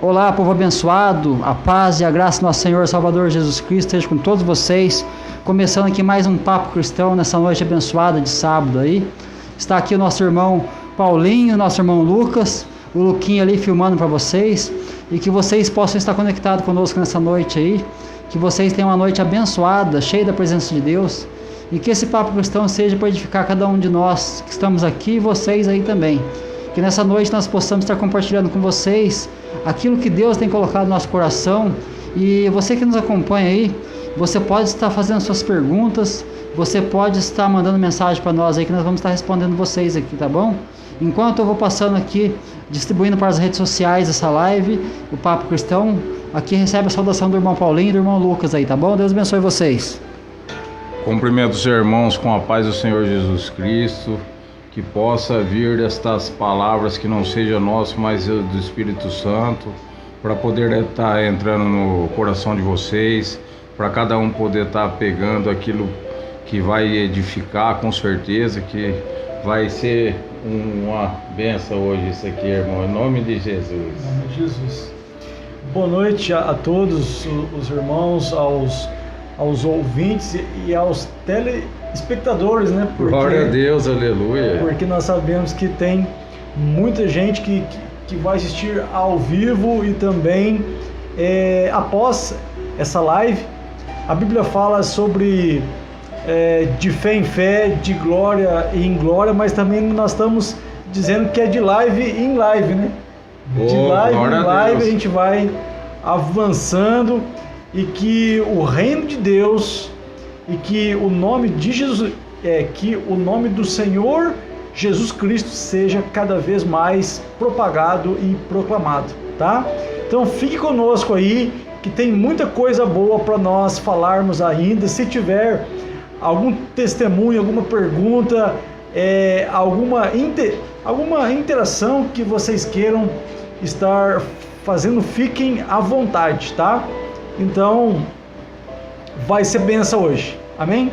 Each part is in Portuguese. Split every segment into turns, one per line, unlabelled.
Olá, povo abençoado, a paz e a graça do nosso Senhor Salvador Jesus Cristo esteja com todos vocês. Começando aqui mais um Papo Cristão nessa noite abençoada de sábado aí. Está aqui o nosso irmão Paulinho, nosso irmão Lucas, o Luquinho ali filmando para vocês. E que vocês possam estar conectados conosco nessa noite aí. Que vocês tenham uma noite abençoada, cheia da presença de Deus. E que esse Papo Cristão seja para edificar cada um de nós que estamos aqui e vocês aí também. Que nessa noite nós possamos estar compartilhando com vocês aquilo que Deus tem colocado no nosso coração. E você que nos acompanha aí, você pode estar fazendo suas perguntas, você pode estar mandando mensagem para nós aí que nós vamos estar respondendo vocês aqui, tá bom? Enquanto eu vou passando aqui, distribuindo para as redes sociais essa live, o Papo Cristão, aqui recebe a saudação do irmão Paulinho e do irmão Lucas aí, tá bom? Deus abençoe vocês.
Cumprimento os irmãos com a paz do Senhor Jesus Cristo. Que possa vir destas palavras que não seja nosso, mas do Espírito Santo, para poder estar entrando no coração de vocês, para cada um poder estar pegando aquilo que vai edificar, com certeza, que vai ser uma bênção hoje isso aqui, irmão, em nome de Jesus.
Em nome de Jesus. Boa noite a todos os irmãos, aos ouvintes e aos telespectadores, né?
Glória a Deus, aleluia.
Porque nós sabemos que tem muita gente que vai assistir ao vivo e também após essa live. A Bíblia fala sobre de fé em fé, de glória em glória, mas também nós estamos dizendo que é de live em live, né? De live em live a gente vai avançando e que o reino de Deus e que o nome de Jesus, que o nome do Senhor Jesus Cristo seja cada vez mais propagado e proclamado, tá? Então fique conosco aí, que tem muita coisa boa para nós falarmos ainda. Se tiver algum testemunho, alguma pergunta, alguma interação que vocês queiram estar fazendo, fiquem à vontade, tá? Então vai ser bênção hoje. Amém?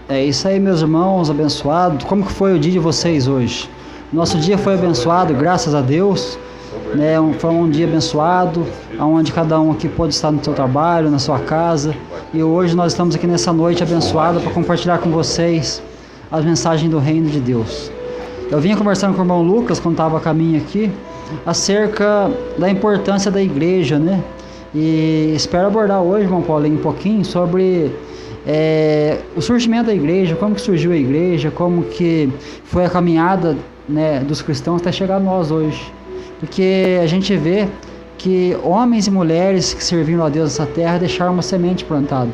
É isso aí, meus irmãos abençoados. Como que foi o dia de vocês hoje? Nosso dia foi abençoado, graças a Deus, né? Foi um dia abençoado, onde cada um aqui pode estar no seu trabalho, na sua casa. E hoje nós estamos aqui nessa noite abençoada para compartilhar com vocês as mensagens do reino de Deus. Eu vinha conversando com o irmão Lucas, quando estava a caminho aqui, acerca da importância da igreja, né? E espero abordar hoje, irmão Paulinho, um pouquinho sobre o surgimento da igreja, como que surgiu a igreja, como que foi a caminhada, né, dos cristãos até chegar a nós hoje. Porque a gente vê que homens e mulheres que serviram a Deus nessa terra deixaram uma semente plantada.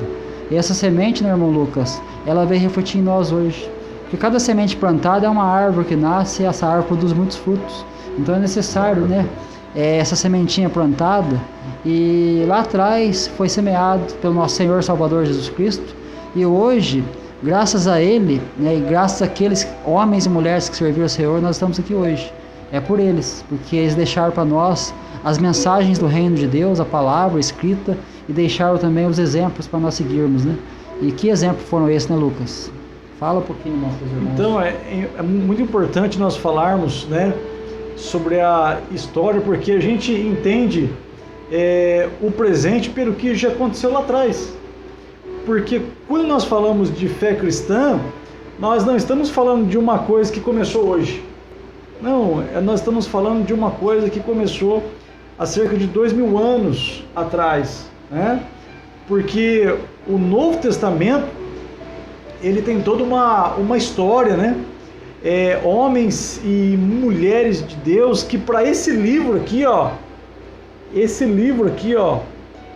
E essa semente, né, irmão Lucas, ela veio refletir em nós hoje. Porque cada semente plantada é uma árvore que nasce e essa árvore produz muitos frutos. Então é necessário, né, essa sementinha plantada, e lá atrás foi semeado pelo nosso Senhor Salvador Jesus Cristo, e hoje, graças a Ele, né, e graças àqueles homens e mulheres que serviram ao Senhor, nós estamos aqui hoje. É por eles, porque eles deixaram para nós as mensagens do reino de Deus, a palavra escrita, e deixaram também os exemplos para nós seguirmos, né? E que exemplos foram esses, né, Lucas? Fala um pouquinho, irmãos.
Então é muito importante nós falarmos, né, sobre a história, porque a gente entende o presente pelo que já aconteceu lá atrás. Porque quando nós falamos de fé cristã, nós não estamos falando de uma coisa que começou hoje. Não, nós estamos falando de uma coisa que começou há cerca de 2000 anos atrás, né? Porque o Novo Testamento, ele tem toda uma história, né? Homens e mulheres de Deus que para esse livro aqui,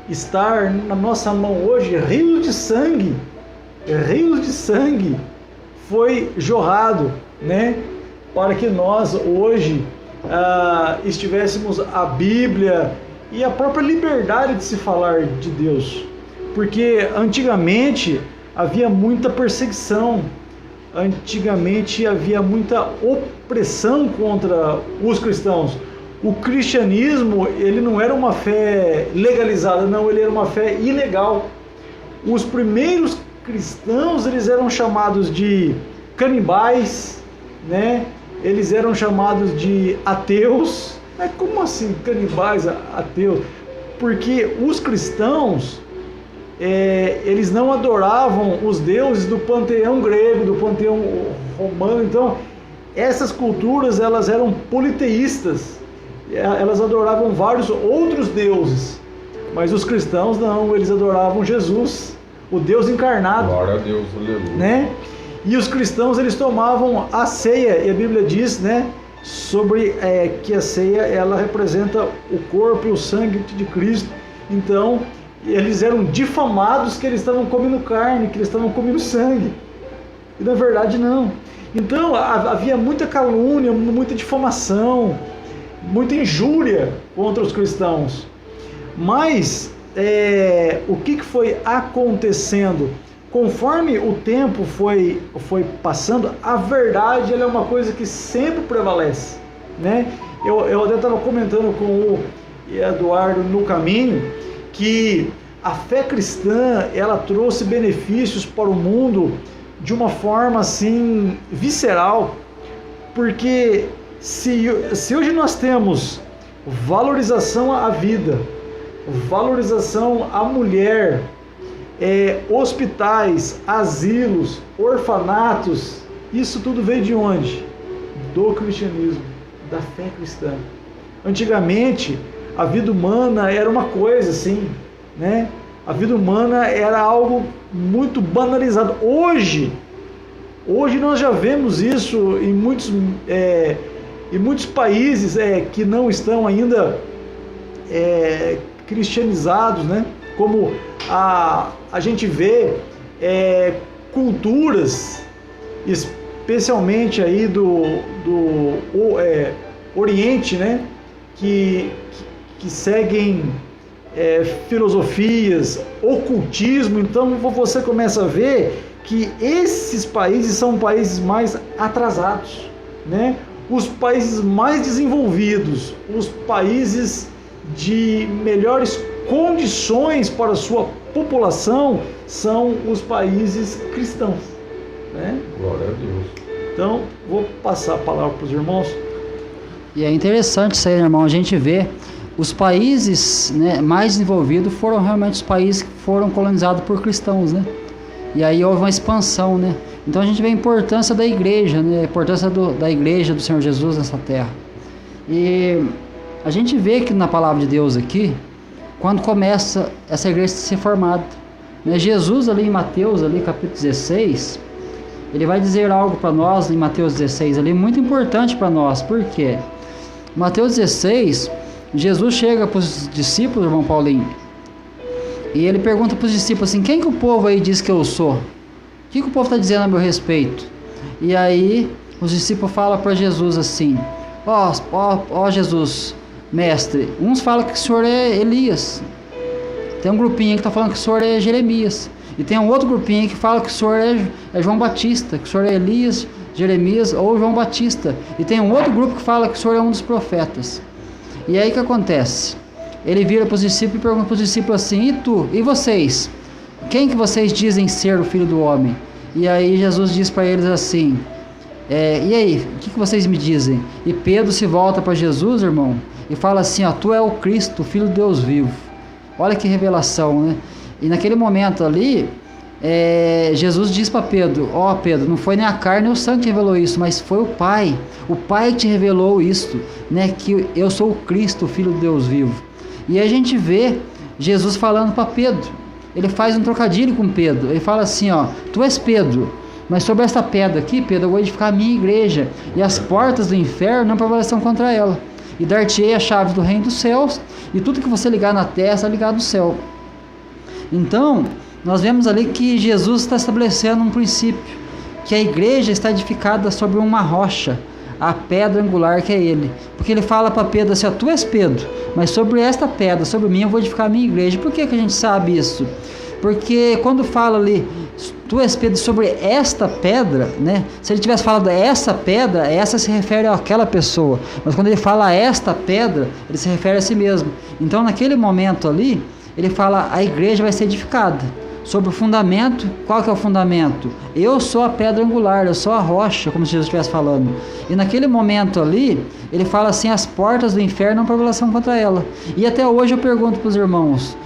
estar na nossa mão hoje, rios de sangue foi jorrado, né? Para que nós hoje estivéssemos a Bíblia e a própria liberdade de se falar de Deus. Porque antigamente havia muita perseguição, antigamente havia muita opressão contra os cristãos. O cristianismo, ele não era uma fé legalizada, não, ele era uma fé ilegal. Os primeiros cristãos, eles eram chamados de canibais, né? Eles eram chamados de ateus, Mas como assim canibais ateus? Porque os cristãos, eles não adoravam os deuses do panteão grego, do panteão romano. Então, essas culturas, elas eram politeístas. Elas adoravam vários outros deuses. Mas os cristãos não, eles adoravam Jesus, o Deus encarnado.
Glória a Deus, aleluia.
Né? E os cristãos, eles tomavam a ceia, e a Bíblia diz, né, sobre que a ceia, ela representa o corpo e o sangue de Cristo. Então, eles eram difamados que eles estavam comendo carne, que eles estavam comendo sangue. E na verdade não. Então, havia muita calúnia, muita difamação, muita injúria contra os cristãos. Mas o que foi acontecendo? Conforme o tempo foi passando, a verdade, ela é uma coisa que sempre prevalece, né? Eu até estava comentando com o Eduardo no caminho que a fé cristã, ela trouxe benefícios para o mundo de uma forma assim visceral, porque se hoje nós temos valorização à vida, valorização à mulher, hospitais, asilos, orfanatos, isso tudo veio de onde? Do cristianismo, da fé cristã. Antigamente, a vida humana era uma coisa assim, né? A vida humana era algo muito banalizado. Hoje nós já vemos isso em muitos países que não estão ainda cristianizados, né? Como a gente vê culturas, especialmente aí do Oriente, né? Que seguem filosofias, ocultismo. Então você começa a ver que esses países são países mais atrasados, né? Os países mais desenvolvidos, os países de melhores condições para a sua população são os países cristãos, né?
Glória a Deus.
Então, vou passar a palavra para os irmãos.
E é interessante isso aí, irmão, a gente vê os países, né, mais desenvolvidos foram realmente os países que foram colonizados por cristãos, né? E aí houve uma expansão, né? Então a gente vê a importância da igreja, né? A importância da igreja do Senhor Jesus nessa terra. E a gente vê que na palavra de Deus aqui, quando começa essa igreja a ser formada, né? Jesus ali em Mateus, ali, capítulo 16, ele vai dizer algo para nós em Mateus 16, ali, muito importante para nós. Por quê? Mateus 16, Jesus chega para os discípulos, irmão Paulinho, e ele pergunta para os discípulos assim: quem que o povo aí diz que eu sou? O que o povo está dizendo a meu respeito? E aí os discípulos falam para Jesus assim: ó Jesus, mestre, uns falam que o senhor é Elias, tem um grupinho que está falando que o senhor é Jeremias, e tem um outro grupinho que fala que o senhor é João Batista, que o senhor é Elias, Jeremias ou João Batista, e tem um outro grupo que fala que o senhor é um dos profetas. E aí o que acontece? Ele vira para os discípulos e pergunta para os discípulos assim: e tu? E vocês? Quem que vocês dizem ser o Filho do Homem? E aí Jesus diz para eles assim: e aí, o que vocês me dizem? E Pedro se volta para Jesus, irmão, e fala assim: ó, tu é o Cristo, o Filho de Deus vivo. Olha que revelação, né? E naquele momento ali, Jesus diz para Pedro: ó Pedro, não foi nem a carne nem o sangue que revelou isso, mas foi o Pai que te revelou isso, né? Que eu sou o Cristo, o Filho de Deus vivo. E a gente vê Jesus falando para Pedro, ele faz um trocadilho com Pedro, ele fala assim: ó, tu és Pedro, mas sobre esta pedra aqui, Pedro, eu vou edificar a minha igreja, e as portas do inferno não prevalecerão contra ela, e dar-te-ei a chave do reino dos céus, e tudo que você ligar na terra está ligado no céu. Então nós vemos ali que Jesus está estabelecendo um princípio, que a igreja está edificada sobre uma rocha, a pedra angular que é ele, porque ele fala para Pedro assim: ó, tu és Pedro, mas sobre esta pedra, sobre mim eu vou edificar a minha igreja. Por que a gente sabe isso? Porque quando fala ali, tu és Pedro, sobre esta pedra, né? Se ele tivesse falado essa pedra, essa se refere àquela pessoa, mas quando ele fala esta pedra, ele se refere a si mesmo. Então naquele momento ali, ele fala: a igreja vai ser edificada sobre o fundamento. Qual que é o fundamento? Eu sou a pedra angular, eu sou a rocha, como se Jesus estivesse falando. E naquele momento ali, ele fala assim, as portas do inferno não prevalecem contra ela. E até hoje eu pergunto para os irmãos,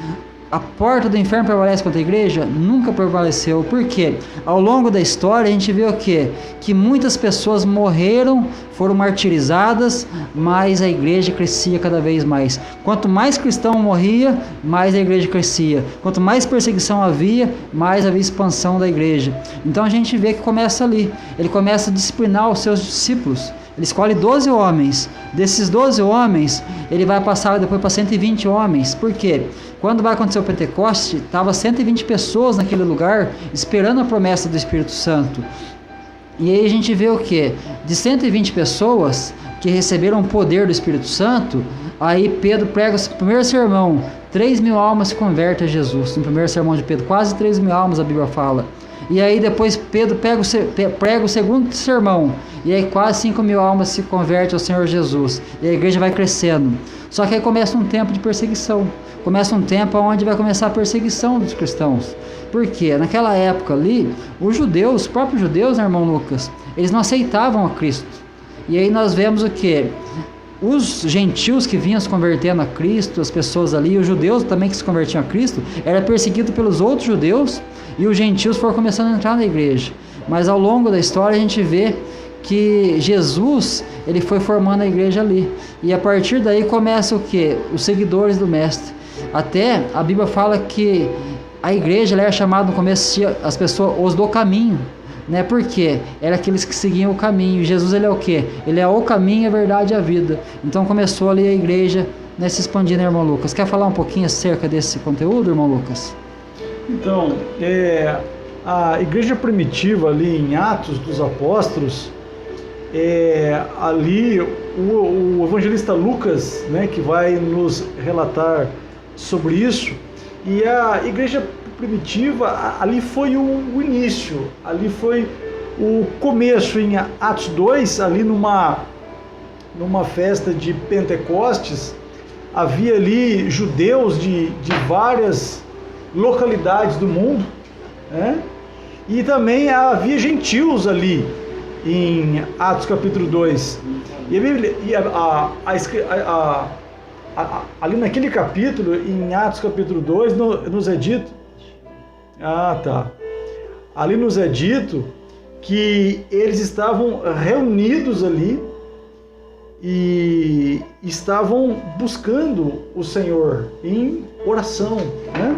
a porta do inferno prevalece contra a igreja? Nunca prevaleceu. Por quê? Ao longo da história a gente vê o quê? Que muitas pessoas morreram, foram martirizadas, mas a igreja crescia cada vez mais. Quanto mais cristão morria, mais a igreja crescia. Quanto mais perseguição havia, mais havia expansão da igreja. Então a gente vê que começa ali. Ele começa a disciplinar os seus discípulos. Ele escolhe 12 homens. Desses 12 homens, ele vai passar depois para 120 homens. Por quê? Quando vai acontecer o Pentecoste, estava 120 pessoas naquele lugar, esperando a promessa do Espírito Santo. E aí a gente vê o quê? De 120 pessoas que receberam o poder do Espírito Santo, aí Pedro prega o primeiro sermão, 3.000 almas se convertem a Jesus. No primeiro sermão de Pedro, quase 3.000 almas a Bíblia fala. E aí depois Pedro prega o segundo sermão, e aí quase 5.000 almas se convertem ao Senhor Jesus. E a igreja vai crescendo. Só que aí começa um tempo de perseguição. Começa um tempo onde vai começar a perseguição dos cristãos. Por quê? Naquela época ali, os próprios judeus, né, irmão Lucas, eles não aceitavam a Cristo. E aí nós vemos o quê? Os gentios que vinham se convertendo a Cristo, as pessoas ali, os judeus também que se convertiam a Cristo, era perseguido pelos outros judeus, e os gentios foram começando a entrar na igreja. Mas ao longo da história a gente vê que Jesus, ele foi formando a igreja ali. E a partir daí começa o quê? Os seguidores do mestre. Até a Bíblia fala que a igreja ela era chamada no começo as pessoas os do caminho, né? Porque era aqueles que seguiam o caminho. Jesus ele é o quê? Ele é o caminho, a verdade e a vida. Então começou ali a igreja, né, se expandindo, irmão Lucas. Quer falar um pouquinho acerca desse conteúdo, irmão Lucas?
Então, a igreja primitiva ali em Atos dos Apóstolos, ali o evangelista Lucas, né, que vai nos relatar sobre isso, e a igreja primitiva, ali foi o início, ali foi o começo. Em Atos 2, ali numa festa de Pentecostes, havia ali judeus de várias localidades do mundo, né? E também havia gentios ali em Atos capítulo 2. E a Bíblia, ali naquele capítulo, em Atos capítulo 2, nos é dito, ali nos é dito que eles estavam reunidos ali e estavam buscando o Senhor em oração, né?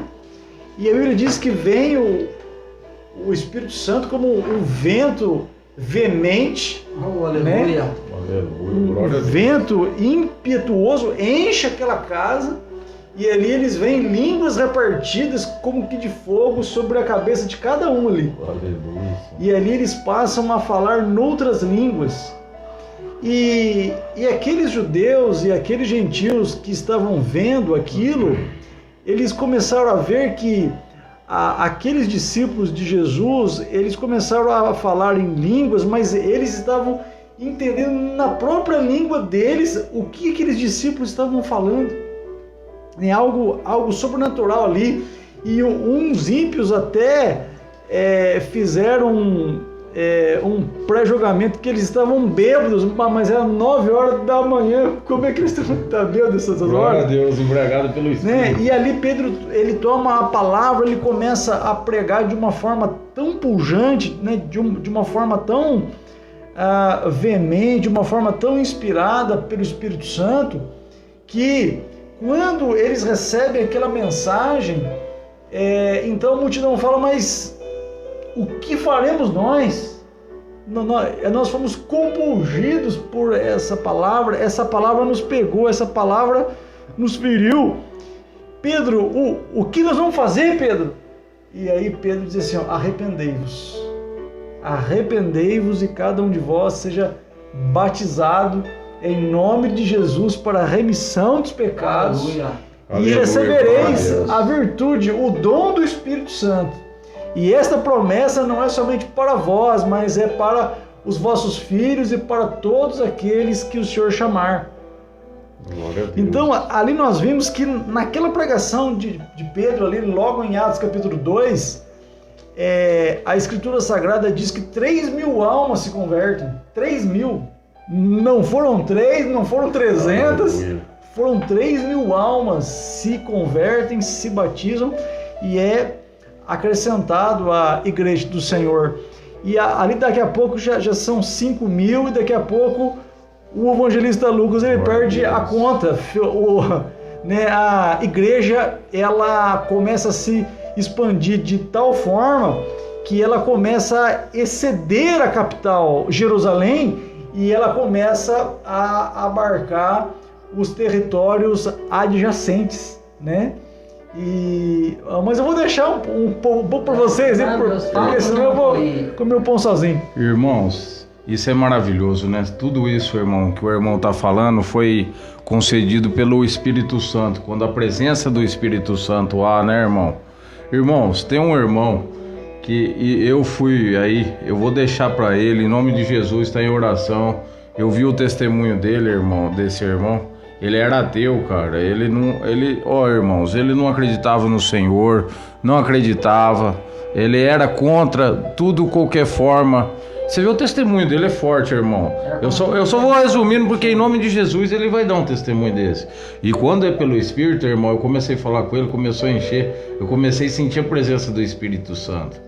E a Bíblia diz que vem o Espírito Santo como um vento veemente, né? Um vento impetuoso, enche aquela casa, e ali eles veem línguas repartidas como que de fogo sobre a cabeça de cada um ali. E ali eles passam a falar noutras línguas. E aqueles judeus e aqueles gentios que estavam vendo aquilo, eles começaram a ver que aqueles discípulos de Jesus, eles começaram a falar em línguas, mas eles estavam entendendo na própria língua deles o que aqueles discípulos estavam falando. É algo sobrenatural ali. E uns ímpios até fizeram um pré-julgamento que eles estavam bêbados, mas era 9 horas da manhã. Como é que eles estão bêbados essas horas?
Glória a Deus, embriagado pelo Espírito.
Né? E ali Pedro, ele toma a palavra, ele começa a pregar de uma forma tão pujante, né? de uma forma tão veemente, de uma forma tão inspirada pelo Espírito Santo, que quando eles recebem aquela mensagem, então a multidão fala, mas o que faremos nós? Nós fomos compungidos por essa palavra nos pegou, essa palavra nos feriu. Pedro, o que nós vamos fazer, Pedro? E aí Pedro diz assim, arrependei-vos e cada um de vós seja batizado em nome de Jesus para a remissão dos pecados. Aleluia. E recebereis a virtude, o dom do Espírito Santo. E esta promessa não é somente para vós, mas é para os vossos filhos e para todos aqueles que o Senhor chamar.
Glória a Deus.
Então, ali nós vimos que naquela pregação de Pedro, ali logo em Atos capítulo 2, a Escritura Sagrada diz que 3.000 almas se convertem. 3.000. Não foram 3, não foram 300, foram 3.000 almas se convertem, se batizam e é acrescentado à igreja do Senhor. E ali daqui a pouco já são 5.000 e daqui a pouco o evangelista Lucas ele perde a conta. A igreja ela começa a se expandir de tal forma que ela começa a exceder a capital Jerusalém e ela começa a abarcar os territórios adjacentes, né? Mas eu vou deixar um pouco para vocês, porque senão eu vou comer o pão sozinho.
Irmãos, isso é maravilhoso, né? Tudo isso, irmão, que o irmão está falando foi concedido pelo Espírito Santo, quando a presença do Espírito Santo há, né, irmão? Irmãos, tem um irmão que eu fui aí, eu vou deixar para ele, em nome de Jesus, está em oração. Eu vi o testemunho dele, irmão, desse irmão. Ele era ateu, cara. Irmãos, ele não acreditava no Senhor, não acreditava. Ele era contra tudo, qualquer forma. Você vê o testemunho dele é forte, irmão. Eu só vou resumindo porque em nome de Jesus ele vai dar um testemunho desse. E quando é pelo Espírito, irmão, eu comecei a falar com ele, começou a encher, eu comecei a sentir a presença do Espírito Santo.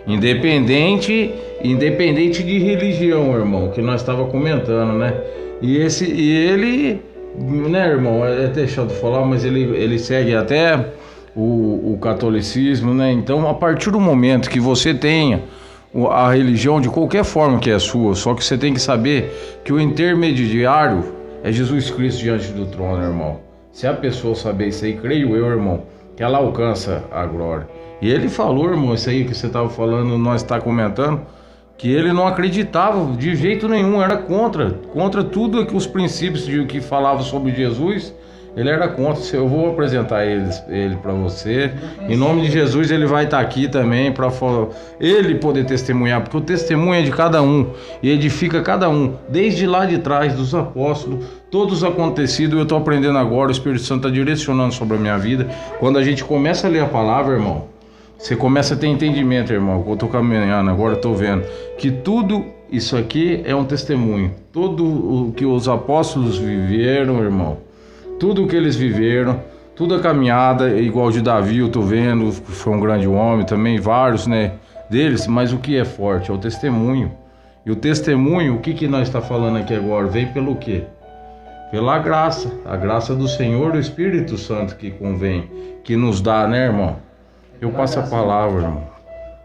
Independente de religião, irmão, que nós estava comentando, né? E ele, né, irmão, é até chato falar, mas ele segue até o catolicismo, né? Então, a partir do momento que você tenha a religião de qualquer forma que é sua, só que você tem que saber que o intermediário é Jesus Cristo diante do trono, irmão. Se a pessoa saber isso aí, creio eu, irmão, que ela alcança a glória. E ele falou, irmão, isso aí que você estava falando, nós está comentando, que ele não acreditava de jeito nenhum, era contra tudo que os princípios que falavam sobre Jesus, ele era contra. Eu vou apresentar ele para você, em nome de Jesus ele vai estar aqui também para ele poder testemunhar, porque o testemunho é de cada um e edifica cada um, desde lá de trás dos apóstolos, todos acontecidos. Eu estou aprendendo agora, o Espírito Santo está direcionando sobre a minha vida. Quando a gente começa a ler a palavra, irmão, você começa a ter entendimento, irmão. Eu estou caminhando agora, estou vendo que tudo isso aqui é um testemunho. Tudo o que os apóstolos viveram, irmão, tudo o que eles viveram, toda a caminhada, igual de Davi, eu estou vendo, foi um grande homem também, vários, né, deles, mas o que é forte é o testemunho. E o testemunho, o que nós está falando aqui agora, vem pelo quê? Pela graça, a graça do Senhor, o Espírito Santo que convém, que nos dá, né, irmão? Eu passo a palavra, irmão.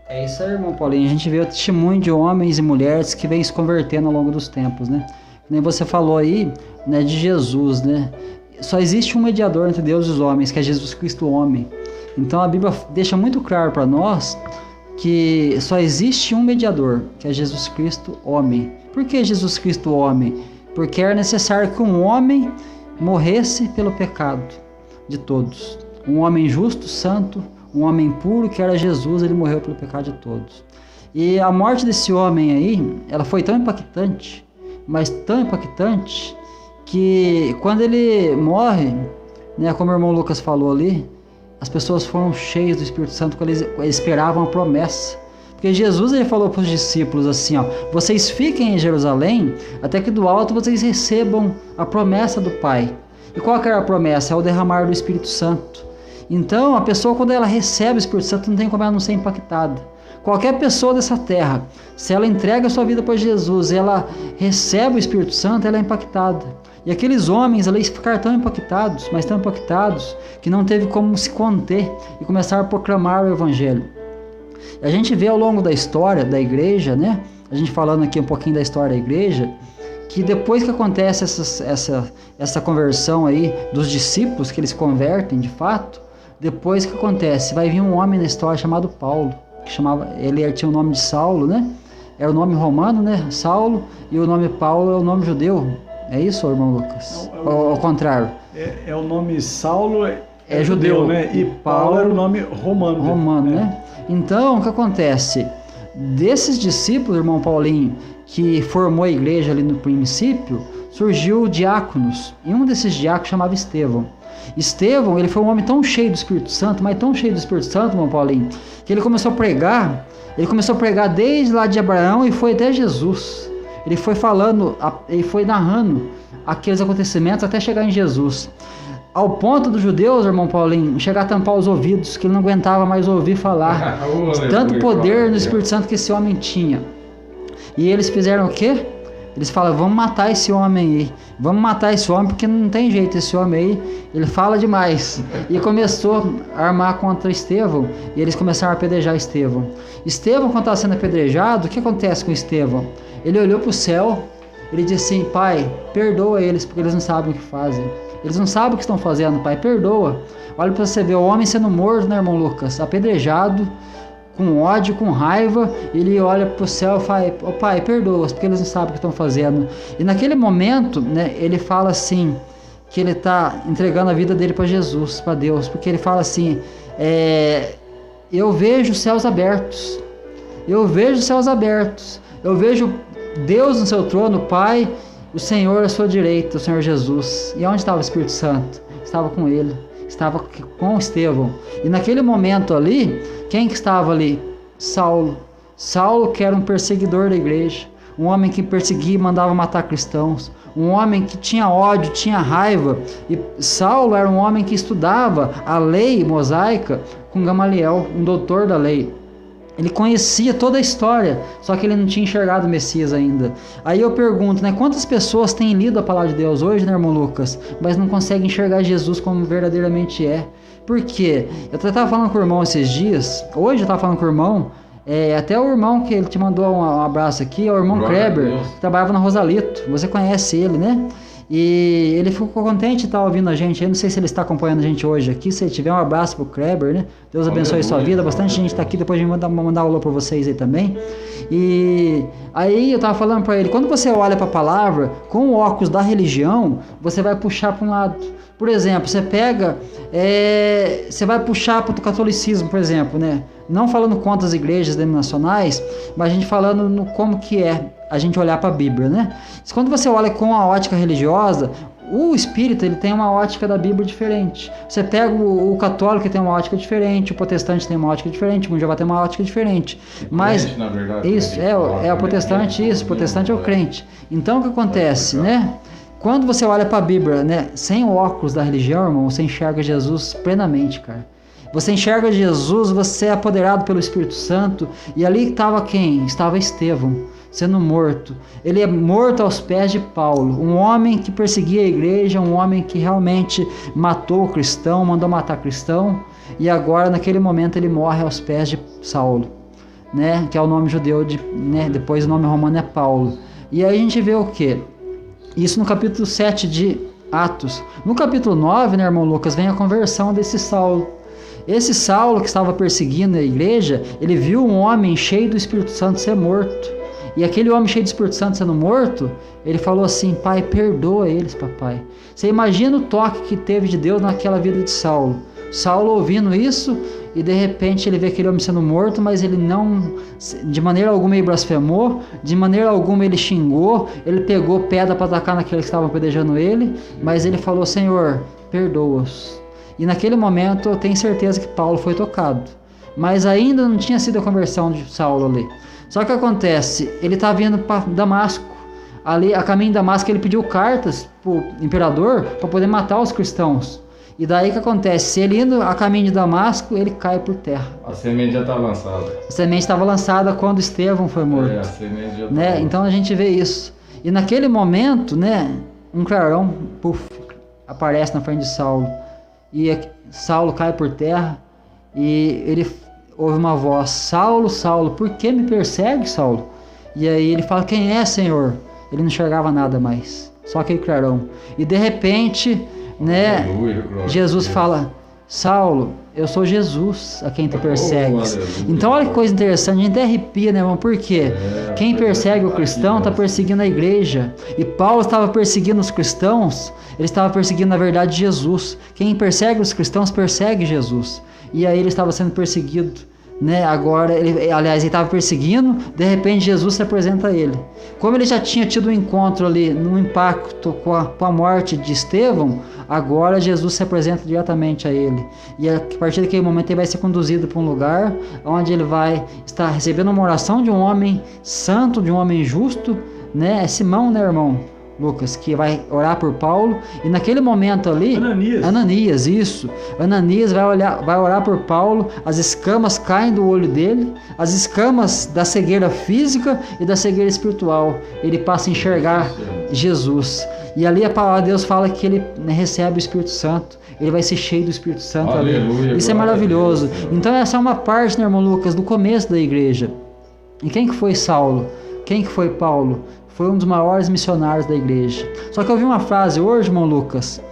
É isso aí, irmão Paulinho. A gente vê o testemunho de homens e mulheres que vêm se convertendo ao longo dos tempos, né? Nem você falou aí, né, de Jesus, né? Só existe um mediador entre Deus e os homens, que é Jesus Cristo homem. Então a Bíblia deixa muito claro para nós que só existe um mediador, que é Jesus Cristo homem. Por que Jesus Cristo homem? Porque era necessário que um homem morresse pelo pecado de todos. Um homem justo, santo, um homem puro, que era Jesus, ele morreu pelo pecado de todos. E a morte desse homem aí, ela foi tão impactante, mas tão impactante, que quando ele morre, né, como o irmão Lucas falou ali, as pessoas foram cheias do Espírito Santo quando eles esperavam a promessa. Porque Jesus ele falou para os discípulos assim, ó, vocês fiquem em Jerusalém até que do alto vocês recebam a promessa do Pai. E qual que era a promessa? É o derramar do Espírito Santo. Então a pessoa, quando ela recebe o Espírito Santo, não tem como ela não ser impactada. Qualquer pessoa dessa terra, se ela entrega a sua vida para Jesus e ela recebe o Espírito Santo, ela é impactada. E aqueles homens ali ficaram tão impactados, mas tão impactados, que não teve como se conter e começaram a proclamar o Evangelho. E a gente vê ao longo da história da igreja, né? A gente falando aqui um pouquinho da história da igreja, que depois que acontece essa conversão aí dos discípulos, que eles se convertem de fato, depois que acontece, vai vir um homem na história chamado Paulo, ele tinha o nome de Saulo, né? Era o nome romano, né? Saulo, e o nome Paulo é o nome judeu. É isso, irmão Lucas? Ou ao contrário?
É o nome Saulo é judeu, né? E Paulo era o nome romano.
Romano, né? Então, o que acontece? Desses discípulos, irmão Paulinho, que formou a igreja ali no princípio, surgiu diáconos, e um desses diáconos chamava Estevão. Estevão, ele foi um homem tão cheio do Espírito Santo, mas tão cheio do Espírito Santo, irmão Paulinho, que ele começou a pregar desde lá de Abraão e foi até Jesus. Ele foi falando, ele foi narrando aqueles acontecimentos até chegar em Jesus. Ao ponto dos judeus, irmão Paulinho, chegar a tampar os ouvidos, que ele não aguentava mais ouvir falar. Tanto poder no Espírito Santo que esse homem tinha. E eles fizeram o quê? Eles falaram, vamos matar esse homem aí. Vamos matar esse homem porque não tem jeito, esse homem aí, ele fala demais. E começou a armar contra Estevão, e eles começaram a apedrejar Estevão. Estevão, quando estava sendo apedrejado, o que acontece com Estevão? Ele olhou para o céu, ele disse assim, Pai, perdoa eles, porque eles não sabem o que fazem. Eles não sabem o que estão fazendo, Pai, perdoa. Olha para você ver, o homem sendo morto, né, irmão Lucas? Apedrejado, com ódio, com raiva, ele olha para o céu e fala, oh, Pai, perdoa-os, porque eles não sabem o que estão fazendo. E naquele momento, né, ele fala assim, que ele está entregando a vida dele para Jesus, para Deus, porque ele fala assim, eu vejo os céus abertos, eu vejo os céus abertos, eu vejo Deus no seu trono, Pai, o Senhor à sua direita, o Senhor Jesus. E onde estava o Espírito Santo? Estava com ele, estava com Estevão. E naquele momento ali, quem que estava ali? Saulo. Saulo, que era um perseguidor da igreja, um homem que perseguia e mandava matar cristãos, um homem que tinha ódio, tinha raiva. E Saulo era um homem que estudava a lei mosaica com Gamaliel, um doutor da lei. Ele conhecia toda a história, só que ele não tinha enxergado o Messias ainda. Aí eu pergunto, né, quantas pessoas têm lido a palavra de Deus hoje, né, irmão Lucas, mas não conseguem enxergar Jesus como verdadeiramente é? Por quê? Eu estava falando com o irmão esses dias, hoje eu estava falando com o irmão, até o irmão que ele te mandou um abraço aqui, é o irmão Kleber, que trabalhava na Rosalito, você conhece ele, né? E ele ficou contente de estar ouvindo a gente. Eu não sei se ele está acompanhando a gente hoje aqui. Se ele tiver, um abraço pro Kleber, né? Deus abençoe sua vida. Bastante gente está aqui. Depois a gente mandar um alô para vocês aí também. E aí eu estava falando para ele, quando você olha para a palavra com o óculos da religião, você vai puxar para um lado. Por exemplo, você pega, você vai puxar para o catolicismo, por exemplo, né? Não falando contra as igrejas denominacionais, mas a gente falando no como que é a gente olhar para a Bíblia, né? Quando você olha com a ótica religiosa, o espírita, ele tem uma ótica da Bíblia diferente. Você pega o católico, que tem uma ótica diferente, o protestante tem uma ótica diferente, o Jeová tem uma ótica diferente. Mas crente, na verdade, isso é o protestante, isso, o protestante é o crente. Então o que acontece, né? Quando você olha para a Bíblia, né, sem o óculos da religião, irmão, você enxerga Jesus plenamente, cara. Você enxerga Jesus, você é apoderado pelo Espírito Santo, e ali estava quem? Estava Estevão, sendo morto. Ele é morto aos pés de Paulo, um homem que perseguia a igreja, um homem que realmente matou o cristão, mandou matar cristão, e agora naquele momento ele morre aos pés de Saulo, né, que é o nome judeu, né, depois o nome romano é Paulo. E aí a gente vê o quê? Isso no capítulo 7 de Atos. No capítulo 9, né, irmão Lucas, vem a conversão desse Saulo. Esse Saulo que estava perseguindo a igreja, ele viu um homem cheio do Espírito Santo ser morto. E aquele homem cheio do Espírito Santo sendo morto, ele falou assim, Pai, perdoa eles, papai. Você imagina o toque que teve de Deus naquela vida de Saulo. Saulo ouvindo isso, e de repente ele vê aquele homem sendo morto, mas ele não, de maneira alguma ele blasfemou, de maneira alguma ele xingou, ele pegou pedra para atacar naqueles que estavam apedrejando ele, mas ele falou, Senhor, perdoa-os. E naquele momento eu tenho certeza que Paulo foi tocado, mas ainda não tinha sido a conversão de Saulo ali. Só que acontece, ele está vindo para Damasco, ali a caminho de Damasco ele pediu cartas para o imperador para poder matar os cristãos. E daí que acontece, se ele indo a caminho de Damasco, ele cai por terra.
A semente já está lançada.
A semente estava lançada quando Estevão foi morto.
A semente já
né? Então a gente vê isso. E naquele momento, né, um clarão aparece na frente de Saulo. E Saulo cai por terra e ele ouve uma voz, Saulo, Saulo, por que me persegue, Saulo? E aí ele fala, quem é, Senhor? Ele não enxergava nada mais, só aquele clarão. E de repente, né, Jesus fala, Saulo, eu sou Jesus a quem tu persegues. Então olha que coisa interessante, a gente até arrepia, né, irmão? Por quê? Quem persegue o cristão está perseguindo a igreja. E Paulo estava perseguindo os cristãos, ele estava perseguindo na verdade Jesus. Quem persegue os cristãos persegue Jesus. E aí ele estava sendo perseguido, né? Agora, aliás, ele estava perseguindo, de repente Jesus se apresenta a ele. Como ele já tinha tido um encontro ali, no impacto com a morte de Estevão, agora Jesus se apresenta diretamente a ele. E a partir daquele momento ele vai ser conduzido para um lugar onde ele vai estar recebendo uma oração de um homem santo, de um homem justo, né? É Simão, né, irmão Lucas, que vai orar por Paulo, e naquele momento ali, Ananias, isso, Ananias vai orar por Paulo, as escamas caem do olho dele, as escamas da cegueira física e da cegueira espiritual, ele passa a enxergar Jesus, e ali a palavra de Deus fala que ele, né, recebe o Espírito Santo, ele vai ser cheio do Espírito Santo. Aleluia, ali, isso é maravilhoso. Então essa é uma parte, né, irmão Lucas, do começo da igreja. E quem que foi Saulo? Quem que foi Paulo? Foi um dos maiores missionários da igreja. Só que eu vi uma frase hoje, irmão Lucas,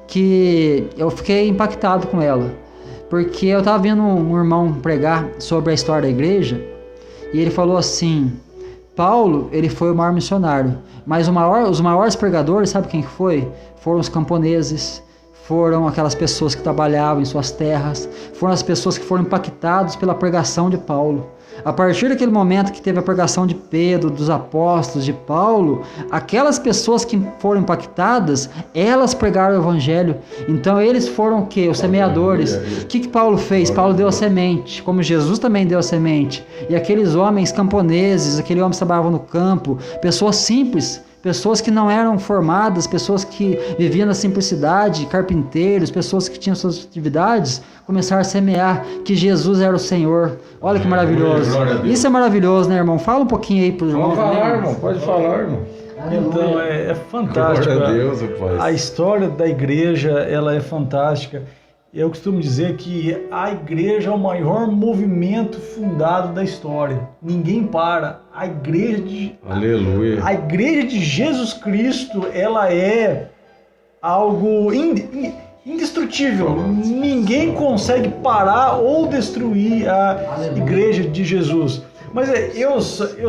que eu fiquei impactado com ela. Porque eu estava vendo um irmão pregar sobre a história da igreja, e ele falou assim, Paulo, ele foi o maior missionário, mas os maiores pregadores, sabe quem foi? Foram os camponeses, foram aquelas pessoas que trabalhavam em suas terras, foram as pessoas que foram impactadas pela pregação de Paulo. A partir daquele momento que teve a pregação de Pedro, dos apóstolos, de Paulo, aquelas pessoas que foram impactadas, elas pregaram o evangelho. Então eles foram o quê? Os semeadores. O que Paulo fez? Paulo deu a semente, como Jesus também deu a semente. E aqueles homens camponeses, aqueles homens que trabalhavam no campo, pessoas simples, pessoas que não eram formadas, pessoas que viviam na simplicidade, carpinteiros, pessoas que tinham suas atividades, começaram a semear que Jesus era o Senhor. Olha que maravilhoso. Isso é maravilhoso, né, irmão? Fala um pouquinho aí para os irmãos.
Pode falar, irmão. Pode falar, irmão.
Então, é fantástico.
Glória a Deus,
a história da igreja, ela é fantástica. Eu costumo dizer que a igreja é o maior movimento fundado da história. Ninguém para.
Aleluia.
A igreja de Jesus Cristo, ela é algo indestrutível. Ninguém consegue parar ou destruir a igreja de Jesus. Mas eu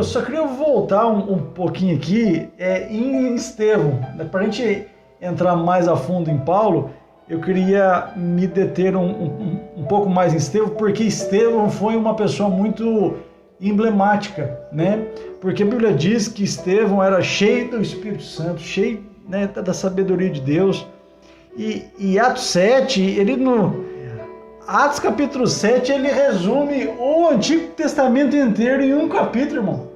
só queria voltar um pouquinho aqui em Estevão. Para a gente entrar mais a fundo em Paulo, eu queria me deter um pouco mais em Estevão, porque Estevão foi uma pessoa muito emblemática, né? Porque a Bíblia diz que Estevão era cheio do Espírito Santo, cheio, né, da sabedoria de Deus. E Atos 7, Atos capítulo 7, ele resume o Antigo Testamento inteiro em um capítulo, irmão.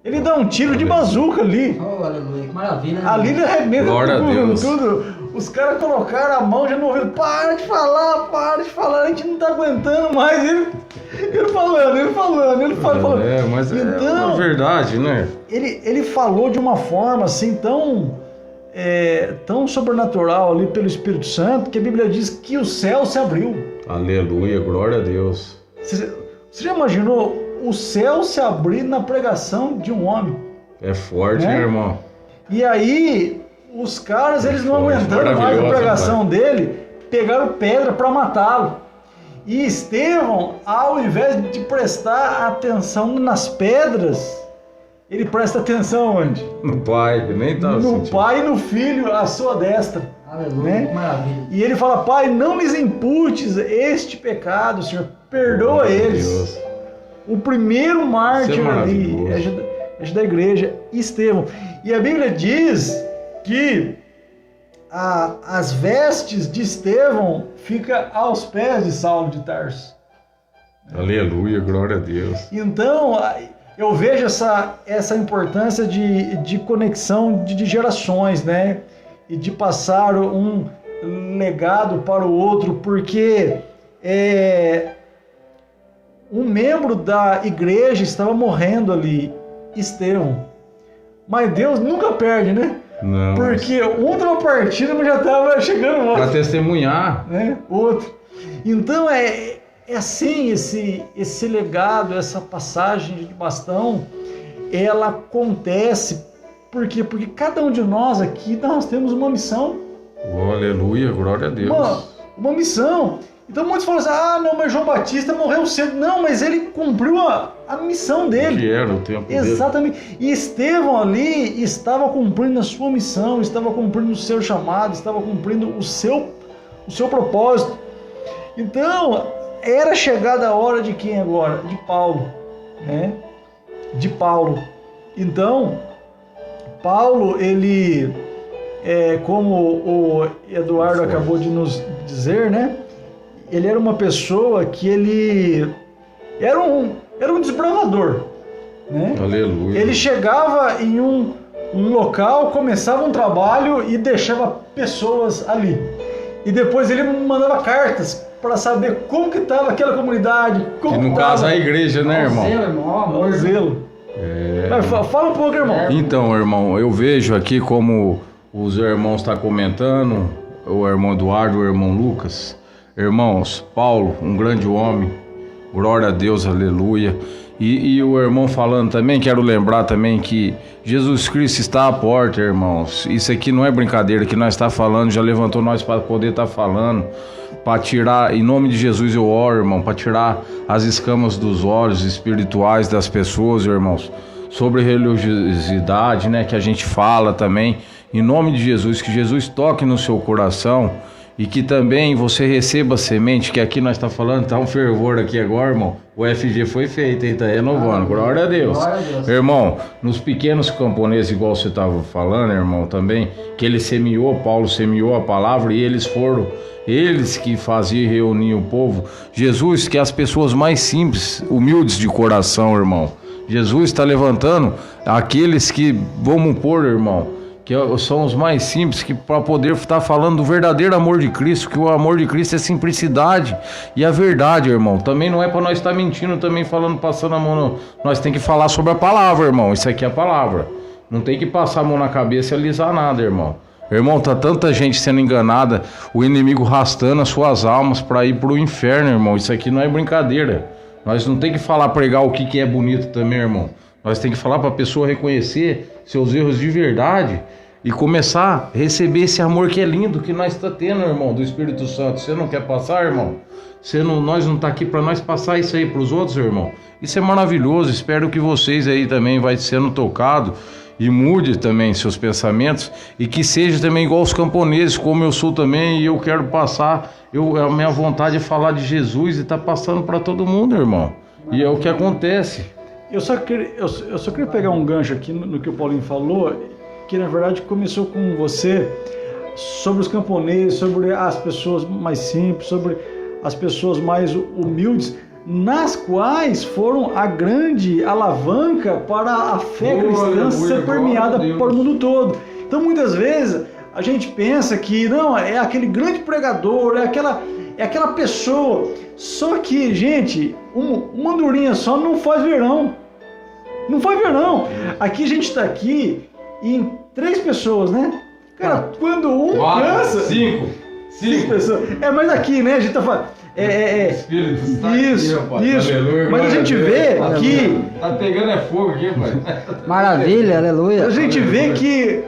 Ele dá um tiro de bazuca ali.
Oh, aleluia, que maravilha. Né?
Ali ele arrebenta tudo. Os caras colocaram a mão já no ouvido. Para de falar, a gente não tá aguentando mais. Ele falando.
Mas
então,
é uma verdade, né?
Ele falou de uma forma assim tão sobrenatural ali pelo Espírito Santo, que a Bíblia diz que o céu se abriu.
Aleluia, glória a Deus.
Você já imaginou o céu se abrir na pregação de um homem?
É forte, né, irmão?
E aí, os caras, eles não aguentando mais a pregação dele, pegaram pedra para matá-lo. E Estevão, ao invés de prestar atenção nas pedras, ele presta atenção onde?
No Pai, que nem estava sentindo.
No Pai e no Filho, à sua destra.
Aleluia,
né?
que maravilha.
E ele fala, Pai, não lhes imputes este pecado, Senhor, perdoa eles.
Deus.
O primeiro mártir ali é da igreja, Estevão. E a Bíblia diz que as vestes de Estevão ficam aos pés de Saulo de Tarso.
Aleluia, glória a Deus.
Então, eu vejo essa importância de conexão de gerações, né? E de passar um legado para o outro, porque um membro da igreja estava morrendo ali, Estevão. Mas Deus nunca perde, né?
Não.
Porque um estava partindo, mas já estava chegando outro.
Para testemunhar.
Né? Outro. Então é assim, esse legado, essa passagem de bastão, ela acontece. Por quê? Porque cada um de nós aqui, nós temos uma missão.
Oh, aleluia, glória a Deus.
Uma missão. Então muitos falam assim, não, mas João Batista morreu cedo. Não, mas ele cumpriu a missão dele.
Que era o tempo dele.
Exatamente. E Estevão ali estava cumprindo a sua missão, estava cumprindo o seu chamado, estava cumprindo o seu propósito. Então, era chegada a hora de quem agora? De Paulo, né? De Paulo. Então, Paulo, ele, como o Eduardo acabou de nos dizer, né? Ele era uma pessoa que ele era um desbravador, né?
Aleluia.
Ele chegava em um local, começava um trabalho e deixava pessoas ali. E depois ele mandava cartas para saber como que estava aquela comunidade. Como
que no caso é a igreja, né, irmão?
Zelo, irmão, amor,
zelo. Mas fala um pouco, irmão.
Então, irmão, eu vejo aqui como os irmãos estão comentando, o irmão Eduardo, o irmão Lucas. Irmãos, Paulo, um grande homem, glória a Deus, aleluia. E o irmão falando também, quero lembrar também que Jesus Cristo está à porta, irmãos. Isso aqui não é brincadeira, que nós está falando, já levantou nós para poder estar falando, para tirar, em nome de Jesus eu oro, irmão, para tirar as escamas dos olhos espirituais das pessoas, irmãos, sobre religiosidade, né, que a gente fala também, em nome de Jesus, que Jesus toque no seu coração. E que também você receba a semente, que aqui nós estamos falando, está um fervor aqui agora, irmão. O FG foi feito, hein? Está renovando, glória a Deus.
Glória a Deus.
Irmão, nos pequenos camponeses, igual você estava falando, irmão, também, que ele semeou, Paulo semeou a palavra e eles foram, eles que faziam reunir o povo. Jesus, que é as pessoas mais simples, humildes de coração, irmão. Jesus está levantando aqueles que, vamos pôr, irmão, que são os mais simples, que para poder estar falando do verdadeiro amor de Cristo, que o amor de Cristo é simplicidade e a verdade, irmão. Também não é para nós estar mentindo, também falando, passando a mão, não. Nós tem que falar sobre a palavra, irmão. Isso aqui é a palavra. Não tem que passar a mão na cabeça e alisar nada, irmão. Irmão, tá tanta gente sendo enganada, o inimigo rastando as suas almas para ir pro inferno, irmão. Isso aqui não é brincadeira. Nós não tem que falar, pregar o que é bonito também, irmão. Nós tem que falar para a pessoa reconhecer seus erros de verdade e começar a receber esse amor que é lindo, que nós está tendo, irmão, do Espírito Santo. Você não quer passar, irmão? Nós não está aqui para nós passar isso aí para os outros, irmão. Isso é maravilhoso. Espero que vocês aí também vai sendo tocado e mude também seus pensamentos e que seja também igual os camponeses, como eu sou também, e eu quero passar. A minha vontade é falar de Jesus e tá passando para todo mundo, irmão. E é o que acontece.
Eu só queria pegar um gancho aqui no que o Paulinho falou, que na verdade começou com você, sobre os camponeses, sobre as pessoas mais simples, sobre as pessoas mais humildes, nas quais foram a grande alavanca para a fé cristã ser permeada por o mundo todo. Então muitas vezes a gente pensa que não, é aquele grande pregador, é aquela pessoa. Só que, gente, uma andorinha só não faz verão. Não faz verão. Aqui a gente está aqui em 3 pessoas, né? Cara, quando um
4,
cansa...
5
pessoas. Mas aqui, né? A gente tá falando...
Espírito está
isso,
aqui, rapaz.
isso.
Aleluia,
Mas a gente vê que...
Tá pegando fogo aqui, pai.
Maravilha, aleluia.
A gente vê que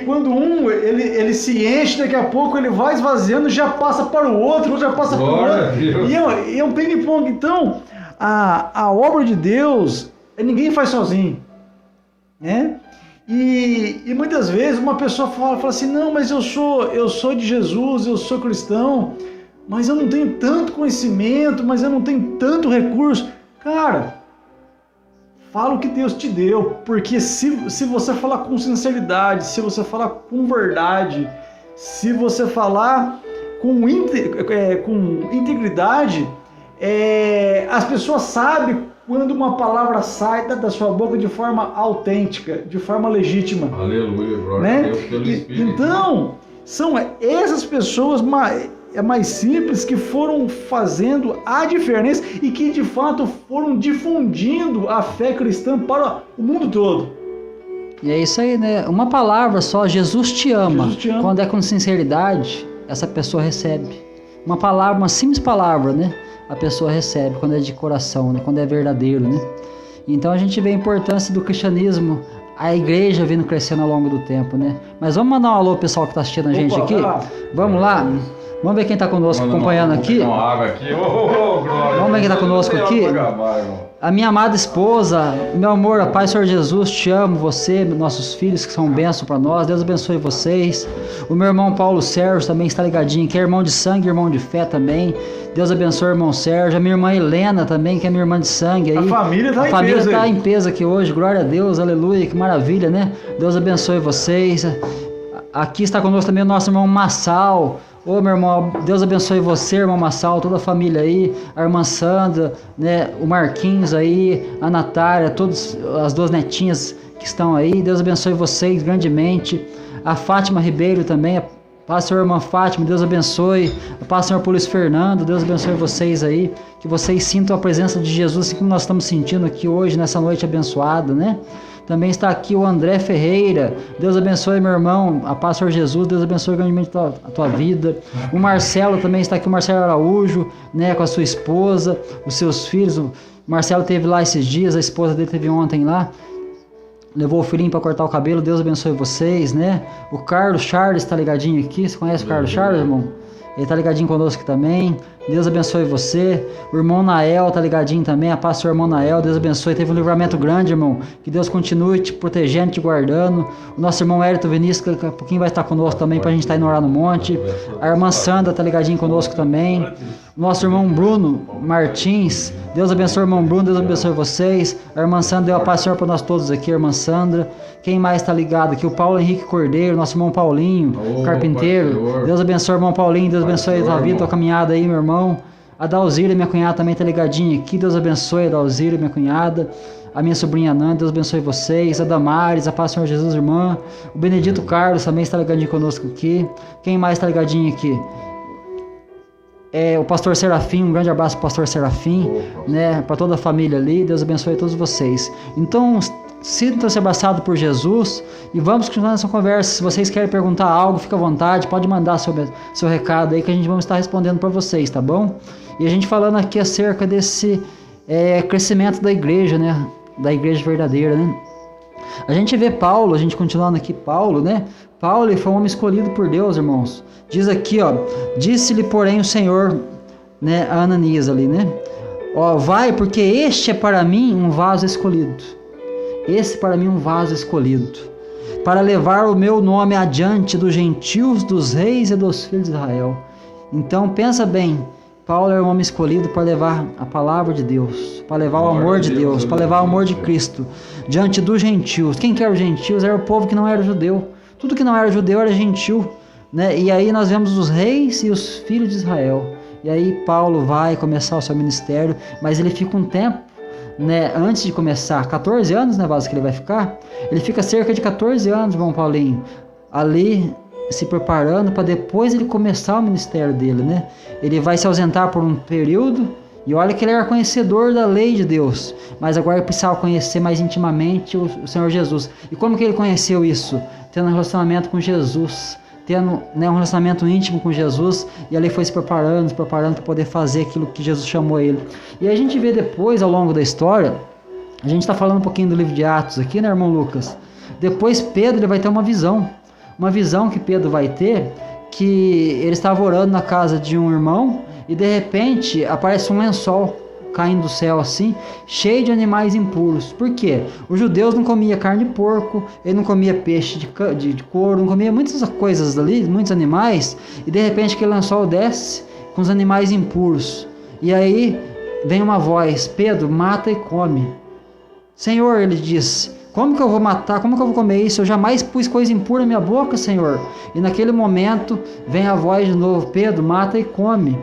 quando um ele se enche, daqui a pouco ele vai esvaziando, já passa para o outro já passa para o outro. E é um ping-pong. Então, a obra de Deus, ninguém faz sozinho, né? E muitas vezes uma pessoa fala assim, não, mas eu sou de Jesus, eu sou cristão, mas eu não tenho tanto conhecimento, mas eu não tenho tanto recurso. Cara, fala o que Deus te deu, porque se você falar com sinceridade, se você falar com verdade, se você falar com integridade, as pessoas sabem quando uma palavra sai da sua boca de forma autêntica, de forma legítima.
Aleluia, glória
né?
a Deus pelo Espírito.
Então, são essas pessoas mais simples que foram fazendo a diferença e que de fato foram difundindo a fé cristã para o mundo todo.
E é isso aí, né? Uma palavra só, Jesus te ama.
Jesus te ama.
Quando é com sinceridade, essa pessoa recebe. Uma palavra, uma simples palavra, né? A pessoa recebe quando é de coração, né? Quando é verdadeiro, né? Então a gente vê a importância do cristianismo, a igreja vindo crescendo ao longo do tempo, né? Mas vamos mandar um alô pro pessoal que está assistindo a gente aqui? Vamos lá? Vamos ver quem está conosco acompanhando aqui?
Vamos ver quem está conosco aqui.
A minha amada esposa, meu amor, a paz do Senhor Jesus, te amo, você, nossos filhos que são bênção para nós, Deus abençoe vocês. O meu irmão Paulo Sérgio também está ligadinho, que é irmão de sangue, irmão de fé também. Deus abençoe o irmão Sérgio. A minha irmã Helena também, que é minha irmã de sangue aí.
A família está em peso.
A família está em peso aqui hoje, glória a Deus, aleluia, que maravilha, né? Deus abençoe vocês. Aqui está conosco também o nosso irmão Massal. Ô meu irmão, Deus abençoe você, irmão Massal, toda a família aí, a irmã Sandra, né, o Marquinhos aí, a Natália, todas as duas netinhas que estão aí, Deus abençoe vocês grandemente. A Fátima Ribeiro também, a pastor irmã Fátima, Deus abençoe. A pastor Polício Fernando, Deus abençoe vocês aí, que vocês sintam a presença de Jesus, assim como nós estamos sentindo aqui hoje, nessa noite abençoada, né? Também está aqui o André Ferreira. Deus abençoe, meu irmão. A paz do Senhor Jesus. Deus abençoe grandemente a tua vida. O Marcelo também está aqui, o Marcelo Araújo, né, com a sua esposa, os seus filhos. O Marcelo teve lá esses dias, a esposa dele teve ontem lá. Levou o filhinho para cortar o cabelo. Deus abençoe vocês, né? O Carlos Charles está ligadinho aqui. Você conhece o Carlos Charles, irmão? Ele está ligadinho conosco também. Deus abençoe você. O irmão Nael está ligadinho também. A paz do irmão Nael. Deus abençoe. Teve um livramento grande, irmão. Que Deus continue te protegendo, te guardando. O nosso irmão Hérito Vinícius, que daqui a pouquinho vai estar conosco também, para a gente estar indo orar no monte. A irmã Sandra está ligadinho conosco também. O nosso irmão Bruno Martins. Deus abençoe o irmão Bruno. Deus abençoe vocês. A irmã Sandra deu a paz do Senhor para nós todos aqui, a irmã Sandra. Quem mais está ligado aqui? O Paulo Henrique Cordeiro, nosso irmão Paulinho, carpinteiro. Deus abençoe o irmão Paulinho. Deus abençoe a tua vida, tua caminhada aí, meu irmão. A Dalzira, minha cunhada, também está ligadinha aqui. Deus abençoe a Dalzira, minha cunhada. A minha sobrinha Nanda, Deus abençoe vocês. A Damares, a paz do Senhor Jesus, irmã. O Benedito Carlos também está ligadinho conosco aqui. Quem mais está ligadinho aqui? O pastor Serafim, um grande abraço para o pastor Serafim, né, para toda a família ali. Deus abençoe todos vocês. Então, sintam-se abraçados por Jesus e vamos continuar nessa conversa. Se vocês querem perguntar algo, fica à vontade, pode mandar seu recado aí que a gente vai estar respondendo para vocês, tá bom? E a gente falando aqui acerca desse crescimento da igreja, né, da igreja verdadeira, né? A gente vê Paulo, a gente continuando aqui, Paulo, né? Paulo, ele foi um homem escolhido por Deus, irmãos. Diz aqui, ó, disse-lhe, porém, o Senhor, né, a Ananias ali, né? Ó, vai, porque este é para mim um vaso escolhido. Esse para mim um vaso escolhido, para levar o meu nome adiante dos gentios, dos reis e dos filhos de Israel. Então, pensa bem, Paulo era um homem escolhido para levar a palavra de Deus, para levar o amor de Deus, para levar o amor de Cristo diante dos gentios. Quem que eram os gentios? Era o povo que não era judeu. Tudo que não era judeu era gentil, né? E aí nós vemos os reis e os filhos de Israel. E aí Paulo vai começar o seu ministério, mas ele fica um tempo, né, antes de começar, 14 anos, né, Vaso, que ele vai ficar? Ele fica cerca de 14 anos, irmão Paulinho, ali se preparando para depois ele começar o ministério dele, né? Ele vai se ausentar por um período, e olha que ele era conhecedor da lei de Deus, mas agora ele precisava conhecer mais intimamente o Senhor Jesus. E como que ele conheceu isso? Tendo um relacionamento com Jesus, tendo, né, um relacionamento íntimo com Jesus, e ali foi se preparando para poder fazer aquilo que Jesus chamou ele. E a gente vê depois, ao longo da história, a gente está falando um pouquinho do livro de Atos aqui, né, irmão Lucas? Depois Pedro ele vai ter uma visão que Pedro vai ter, que ele estava orando na casa de um irmão, e de repente aparece um lençol caindo do céu assim, cheio de animais impuros. Por quê? Os judeus não comiam carne de porco, ele não comia peixe de couro, não comia muitas coisas ali, muitos animais, e de repente aquele lençol desce com os animais impuros. E aí vem uma voz: Pedro, mata e come. Senhor, ele diz, como que eu vou matar, como que eu vou comer isso? Eu jamais pus coisa impura na minha boca, Senhor. E naquele momento vem a voz de novo: Pedro, mata e come.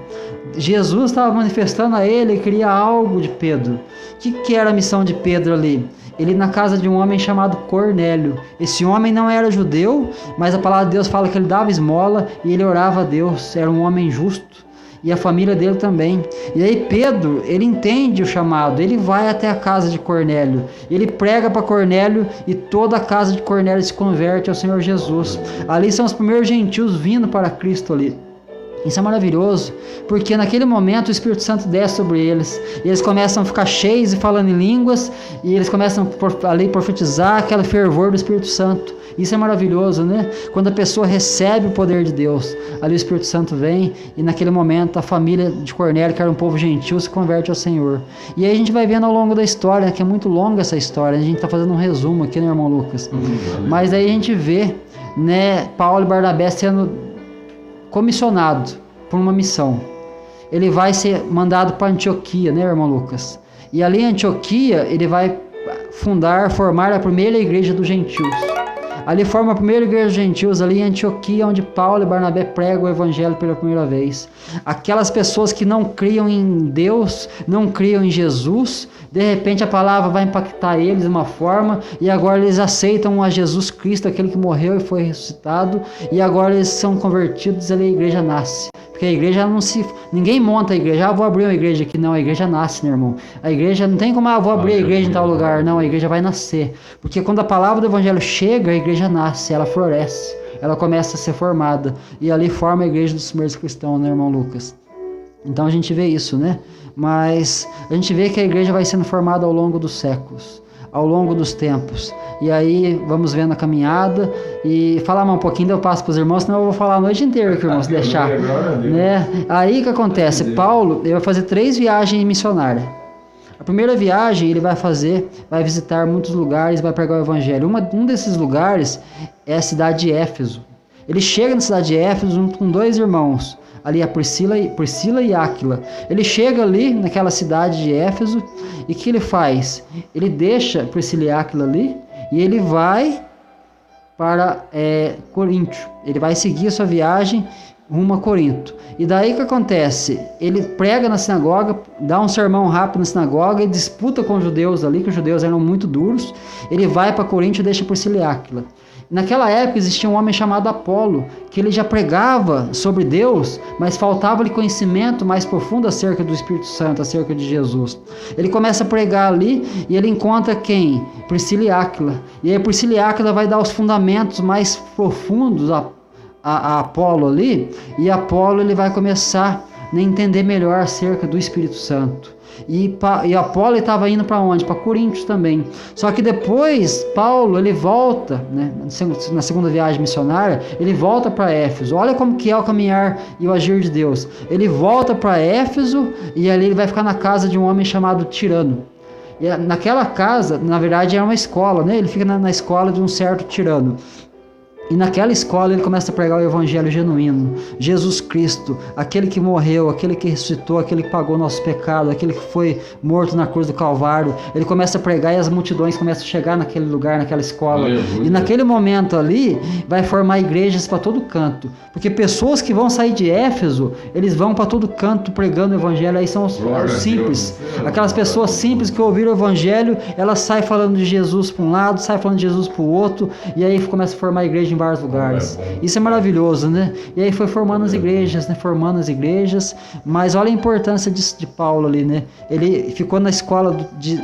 Jesus estava manifestando a ele, queria algo de Pedro. O que era a missão de Pedro ali? Ele na casa de um homem chamado Cornélio. Esse homem não era judeu, mas a palavra de Deus fala que ele dava esmola e ele orava a Deus. Era um homem justo. E a família dele também. E aí Pedro, ele entende o chamado, ele vai até a casa de Cornélio, ele prega para Cornélio e toda a casa de Cornélio se converte ao Senhor Jesus. Ali são os primeiros gentios vindo para Cristo ali. Isso é maravilhoso, porque naquele momento o Espírito Santo desce sobre eles, e eles começam a ficar cheios e falando em línguas, e eles começam ali a profetizar aquele fervor do Espírito Santo. Isso é maravilhoso, né? Quando a pessoa recebe o poder de Deus, ali o Espírito Santo vem, e naquele momento a família de Cornélio, que era um povo gentil, se converte ao Senhor. E aí a gente vai vendo ao longo da história, que é muito longa essa história, a gente está fazendo um resumo aqui, né, irmão Lucas? Mas aí a gente vê, né, Paulo e Barnabé sendo comissionado por uma missão. Ele vai ser mandado para Antioquia, né, irmão Lucas? E ali em Antioquia, ele vai formar a primeira igreja dos gentios. Ali forma a primeira igreja dos gentios, ali em Antioquia, onde Paulo e Barnabé pregam o evangelho pela primeira vez. Aquelas pessoas que não criam em Deus, não criam em Jesus, de repente a palavra vai impactar eles de uma forma, e agora eles aceitam a Jesus Cristo, aquele que morreu e foi ressuscitado, e agora eles são convertidos e a igreja nasce. Porque a igreja não se... Ninguém monta a igreja. Vou abrir uma igreja aqui. Não, a igreja nasce, né, irmão? A igreja não tem como, vou abrir a igreja em tal lugar. Não, a igreja vai nascer. Porque quando a palavra do evangelho chega, a igreja nasce, ela floresce. Ela começa a ser formada. E ali forma a igreja dos primeiros cristãos, né, irmão Lucas? Então a gente vê isso, né? Mas a gente vê que a igreja vai sendo formada ao longo dos séculos, ao longo dos tempos. E aí vamos vendo a caminhada e falar mais um pouquinho, daí eu passo para os irmãos, senão eu vou falar a noite inteira aqui, irmãos, se deixar. Né? Aí o que acontece? Paulo, ele vai fazer 3 viagens missionárias. A primeira viagem ele vai visitar muitos lugares, vai pregar o evangelho. Um desses lugares é a cidade de Éfeso. Ele chega na cidade de Éfeso junto com 2 irmãos, ali a Priscila e Áquila. Ele chega ali naquela cidade de Éfeso e o que ele faz? Ele deixa Priscila e Áquila ali e ele vai para Corinto. Ele vai seguir a sua viagem rumo a Corinto. E daí o que acontece? Ele prega na sinagoga, dá um sermão rápido na sinagoga e disputa com os judeus ali, que os judeus eram muito duros. Ele vai para Corinto e deixa Priscila e Áquila. Naquela época existia um homem chamado Apolo, que ele já pregava sobre Deus, mas faltava-lhe conhecimento mais profundo acerca do Espírito Santo, acerca de Jesus. Ele começa a pregar ali e ele encontra quem? Priscila e Áquila. E aí Priscila e Áquila vai dar os fundamentos mais profundos a Apolo ali, e Apolo ele vai começar a entender melhor acerca do Espírito Santo. E Apolo estava indo para onde? Para Corinto também. Só que depois Paulo ele volta, né, na segunda viagem missionária, ele volta para Éfeso. Olha como que é o caminhar e o agir de Deus. Ele volta para Éfeso e ali ele vai ficar na casa de um homem chamado Tirano. E naquela casa, na verdade, era uma escola, né? Ele fica na escola de um certo tirano. E naquela escola ele começa a pregar o evangelho genuíno, Jesus Cristo, aquele que morreu, aquele que ressuscitou, aquele que pagou nossos pecados, aquele que foi morto na cruz do Calvário. Ele começa a pregar e as multidões começam a chegar naquele lugar, naquela escola. Aleluia. E naquele momento ali vai formar igrejas para todo canto, porque pessoas que vão sair de Éfeso, eles vão para todo canto pregando o evangelho. Aí são os simples, aquelas pessoas simples que ouviram o evangelho, elas saem falando de Jesus para um lado, saem falando de Jesus para o outro, e aí começa a formar a igreja em vários lugares. Isso é maravilhoso, né? E aí foi formando as igrejas, né? Formando as igrejas. Mas olha a importância de Paulo ali, né? Ele ficou na escola de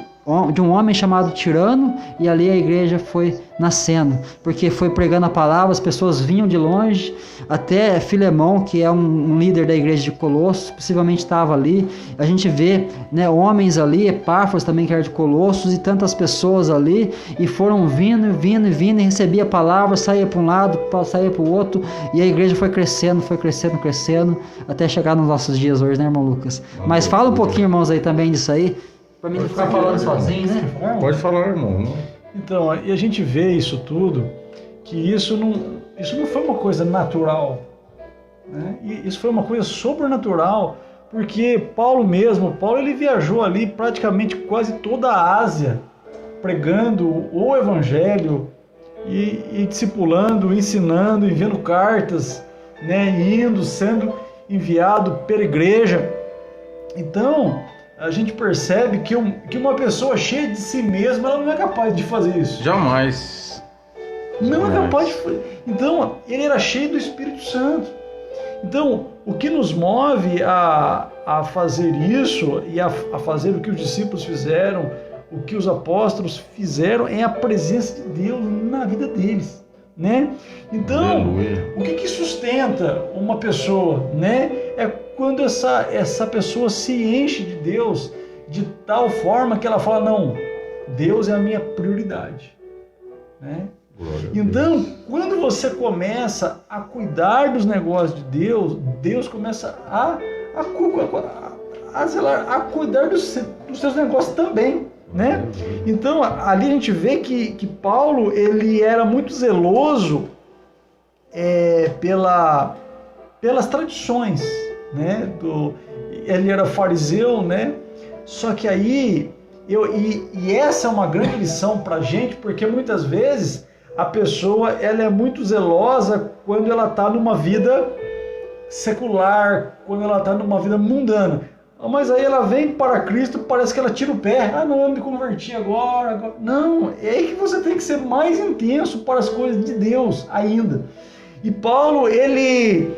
um homem chamado Tirano, e ali a igreja foi nascendo, porque foi pregando a palavra, as pessoas vinham de longe, até Filemão, que é um líder da igreja de Colossos, possivelmente estava ali. A gente vê, né, homens ali, Epáfras também, que era de Colossos, e tantas pessoas ali, e foram vindo, e recebia a palavra, saía para um lado, saía para o outro, e a igreja foi crescendo, até chegar nos nossos dias hoje, né, irmão Lucas? Mas fala um pouquinho, irmãos, aí também disso aí, para mim não ficar falando sozinho, né?
Pode falar, irmão.
Então, e a gente vê isso tudo, que isso não foi uma coisa natural, né? E isso foi uma coisa sobrenatural, porque Paulo ele viajou ali praticamente quase toda a Ásia, pregando o evangelho e discipulando, ensinando, enviando cartas, né? Sendo enviado pela igreja. Então, a gente percebe que uma pessoa cheia de si mesma, ela não é capaz de fazer isso.
Jamais.
Não é capaz de fazer. Então, ele era cheio do Espírito Santo. Então, o que nos move a fazer isso e a fazer o que os discípulos fizeram, o que os apóstolos fizeram, é a presença de Deus na vida deles. né? Então,
Aleluia.
o que sustenta uma pessoa, né? É quando essa pessoa se enche de Deus de tal forma que ela fala, não, Deus é a minha prioridade, né? Então, quando você começa a cuidar dos negócios de Deus, Deus começa a cuidar dos seus negócios também, né? Então, ali a gente vê que Paulo, ele era muito zeloso pelas tradições, né? Ele era fariseu, né? Só que aí, e essa é uma grande lição para a gente, porque muitas vezes a pessoa ela é muito zelosa quando ela está numa vida secular, quando ela está numa vida mundana. Mas aí ela vem para Cristo, parece que ela tira o pé. Ah, não, eu me converti agora. Não, é aí que você tem que ser mais intenso para as coisas de Deus ainda. E Paulo, ele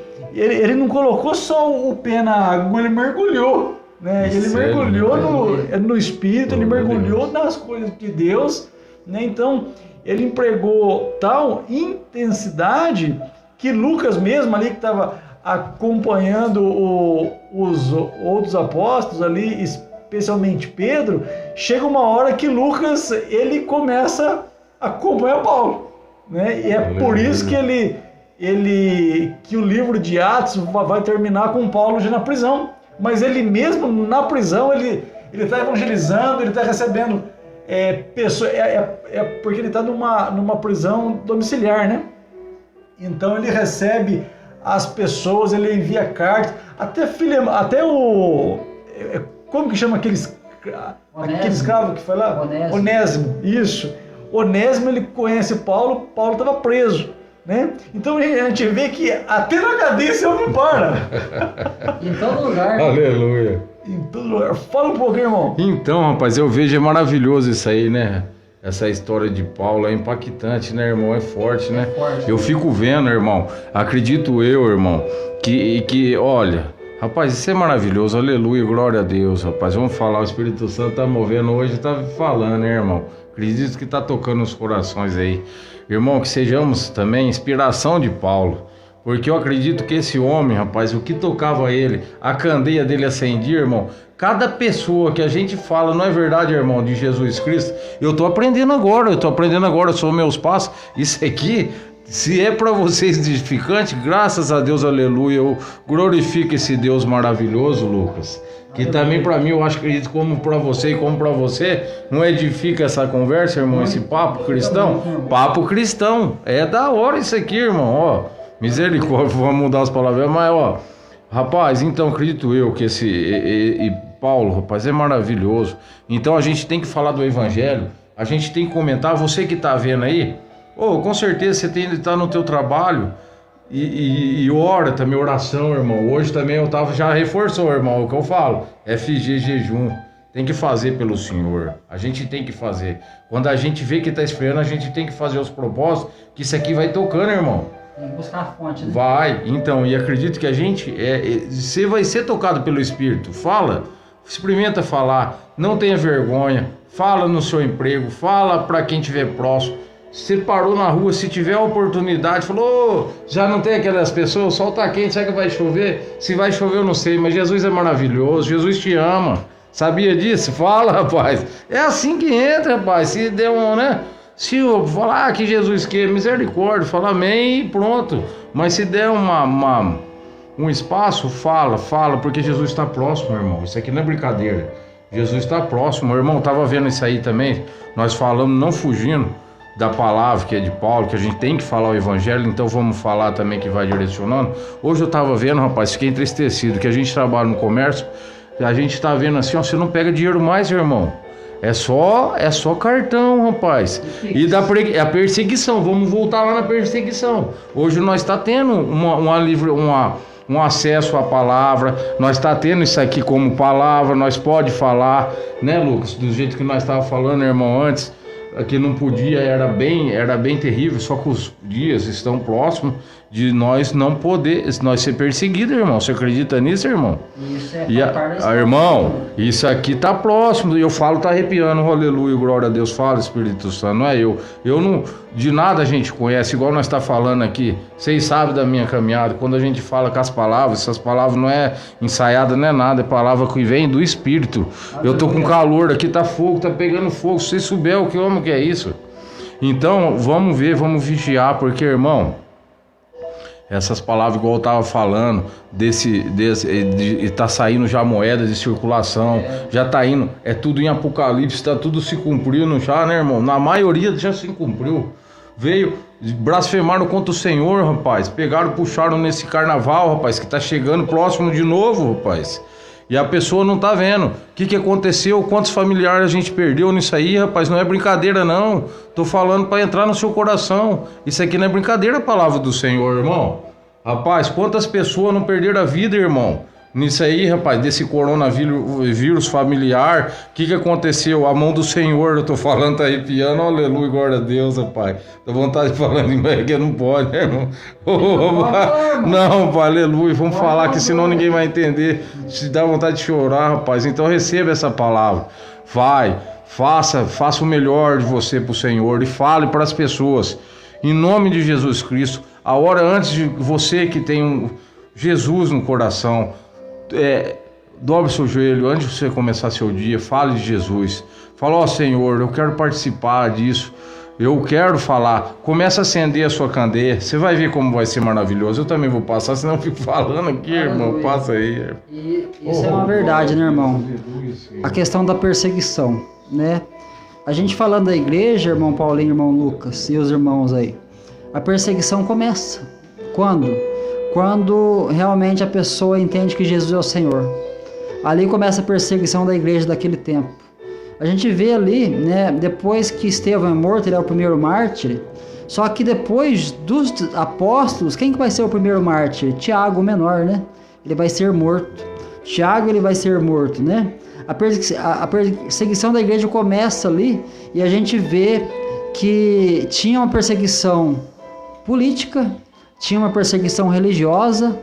não colocou só o pé na água, ele mergulhou, né? Ele mergulhou no Espírito, ele mergulhou nas coisas de Deus, né? Então, ele empregou tal intensidade que Lucas mesmo ali que estava acompanhando os outros apóstolos ali, especialmente Pedro, chega uma hora que Lucas ele começa a acompanhar Paulo, né? E é por isso que que o livro de Atos vai terminar com Paulo já na prisão, mas ele mesmo na prisão ele está evangelizando, ele está recebendo pessoas, porque ele está numa prisão domiciliar, né? Então ele recebe as pessoas, ele envia cartas, até o... Como que chama aquele escravo que foi lá? Onésimo, isso. Onésimo, ele conhece Paulo estava preso, né? Então a gente vê que até na cadeia você não para.
Em todo lugar.
Aleluia.
Em todo lugar. Fala um pouquinho, irmão.
Então, rapaz, eu vejo, é maravilhoso isso aí, né? Essa história de Paulo é impactante, né, irmão? É forte, né? Eu fico vendo, irmão. Acredito eu, irmão, que olha, rapaz, isso é maravilhoso. Aleluia, glória a Deus, rapaz. Vamos falar, o Espírito Santo tá movendo hoje, tá falando, né, irmão? Acredito que tá tocando os corações aí. Irmão, que sejamos também inspiração de Paulo. Porque eu acredito que esse homem, rapaz, o que tocava ele, a candeia dele acendia, irmão. Cada pessoa que a gente fala, não é verdade, irmão, de Jesus Cristo, eu tô aprendendo agora, eu sou meus passos. Isso aqui, se é para vocês edificante, graças a Deus, aleluia, eu glorifico esse Deus maravilhoso, Lucas. Que também para mim, eu acho que acredito como para você e como para você, não edifica essa conversa, irmão, esse papo cristão? Papo cristão, é da hora isso aqui, irmão, ó. Misericórdia, vamos mudar as palavras, mas ó, rapaz, então acredito eu que esse Paulo, rapaz, é maravilhoso. Então a gente tem que falar do Evangelho, a gente tem que comentar, você que tá vendo aí, com certeza você tem que estar no teu trabalho e ora também, oração, irmão. Hoje também já reforçou, irmão, o que eu falo, FG jejum. Tem que fazer pelo Senhor, a gente tem que fazer. Quando a gente vê que está esfriando, a gente tem que fazer os propósitos, que isso aqui vai tocando, irmão.
Tem que buscar a fonte, né?
Vai, então, e acredito que a gente, você vai ser tocado pelo Espírito. Fala, experimenta falar, não tenha vergonha, fala no seu emprego, fala para quem estiver próximo. Você parou na rua, se tiver a oportunidade, falou, já não tem aquelas pessoas, o sol tá quente, será que vai chover? Se vai chover eu não sei, mas Jesus é maravilhoso, Jesus te ama. Sabia disso? Fala, rapaz. É assim que entra, rapaz. Se der né? Se eu falar que Jesus quer misericórdia, fala amém e pronto. Mas se der um espaço, fala, porque Jesus está próximo, irmão. Isso aqui não é brincadeira. Jesus está próximo. Meu irmão, estava vendo isso aí também. Nós falamos, não fugindo da palavra que é de Paulo, que a gente tem que falar o Evangelho, então vamos falar também que vai direcionando. Hoje eu estava vendo, rapaz, fiquei entristecido, que a gente trabalha no comércio, a gente está vendo assim, ó, você não pega dinheiro mais, irmão. É só cartão, rapaz. E a perseguição, vamos voltar lá na perseguição. Hoje nós está tendo um acesso à palavra, nós está tendo isso aqui como palavra, nós pode falar, né, Lucas? Do jeito que nós estávamos falando, irmão, antes, que não podia, era bem terrível, só que os dias estão próximos de nós não poder, nós ser perseguidos, irmão. Você acredita nisso, irmão?
Isso é
irmão, isso aqui tá próximo, e eu falo, tá arrepiando, aleluia, glória a Deus, fala, Espírito Santo, não é eu não, de nada a gente conhece, igual nós tá falando aqui, vocês sabem da minha caminhada, quando a gente fala com as palavras, essas palavras não é ensaiada, não é nada, é palavra que vem do Espírito. Eu tô com calor aqui, tá fogo, tá pegando fogo, se vocês souberem o que como que é isso. Então, vamos ver, vamos vigiar, porque, irmão, essas palavras, igual eu estava falando, tá saindo já moedas de circulação, já tá indo, é tudo em Apocalipse, tá tudo se cumprindo já, né, irmão? Na maioria já se cumpriu. Veio, blasfemaram contra o Senhor, rapaz, pegaram, puxaram nesse carnaval, rapaz, que tá chegando próximo de novo, rapaz. E a pessoa não tá vendo. O que aconteceu? Quantos familiares a gente perdeu nisso aí, rapaz? Não é brincadeira, não. Tô falando para entrar no seu coração. Isso aqui não é brincadeira, a palavra do Senhor, irmão. Rapaz, quantas pessoas não perderam a vida, irmão? Nisso aí, rapaz, desse coronavírus familiar, o que aconteceu? A mão do Senhor, eu tô falando, tá arrepiando, aleluia, glória a Deus, rapaz. Dá vontade de falar em que não pode, né, irmão? Não, pai, aleluia, vamos falar que senão ninguém vai entender. Se dá vontade de chorar, rapaz, então receba essa palavra. Vai, faça o melhor de você pro Senhor e fale para as pessoas. Em nome de Jesus Cristo, a hora antes de você que tem Jesus no coração, dobre seu joelho antes de você começar seu dia, fale de Jesus, fala, ó Senhor, eu quero participar disso, eu quero falar, começa a acender a sua candeia, você vai ver como vai ser maravilhoso. Eu também vou passar, senão eu fico falando aqui, irmão, passa aí.
E isso é uma verdade, né, irmão? A questão da perseguição, né? A gente falando da igreja, irmão Paulinho, irmão Lucas e os irmãos aí, a perseguição começa quando realmente a pessoa entende que Jesus é o Senhor. Ali começa a perseguição da igreja daquele tempo. A gente vê ali, né, depois que Estevão é morto, ele é o primeiro mártir. Só que depois dos apóstolos, quem que vai ser o primeiro mártir? Tiago, o menor, né? Ele vai ser morto. Tiago, ele vai ser morto, né? A perseguição da igreja começa ali e a gente vê que tinha uma perseguição política, tinha uma perseguição religiosa,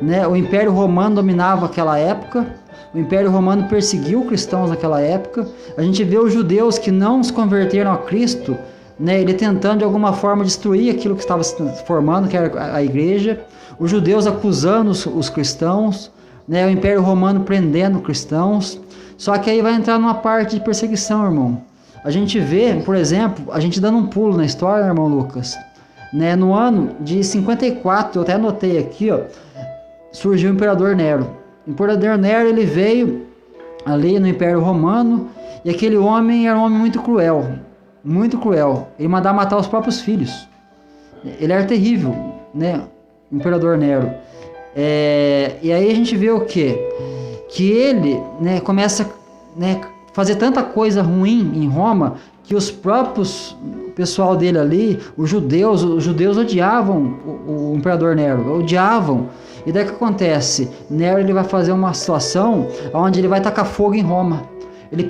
né? O Império Romano dominava aquela época, o Império Romano perseguiu cristãos naquela época. A gente vê os judeus que não se converteram a Cristo, né? Ele tentando de alguma forma destruir aquilo que estava se formando, que era a igreja, os judeus acusando os cristãos, né? O Império Romano prendendo cristãos. Só que aí vai entrar numa parte de perseguição, irmão. A gente vê, por exemplo, a gente dando um pulo na história, irmão Lucas, né? No ano de 54, eu até anotei aqui, ó, surgiu o Imperador Nero. O Imperador Nero, ele veio ali no Império Romano, e aquele homem era um homem muito cruel, muito cruel. Ele mandava matar os próprios filhos. Ele era terrível, né? O Imperador Nero. E aí a gente vê o quê? Que ele, né, começa, né, fazer tanta coisa ruim em Roma, que os próprios pessoal dele ali, os judeus odiavam o Imperador Nero, odiavam. E daí o que acontece? Nero, ele vai fazer uma situação onde ele vai tacar fogo em Roma. Ele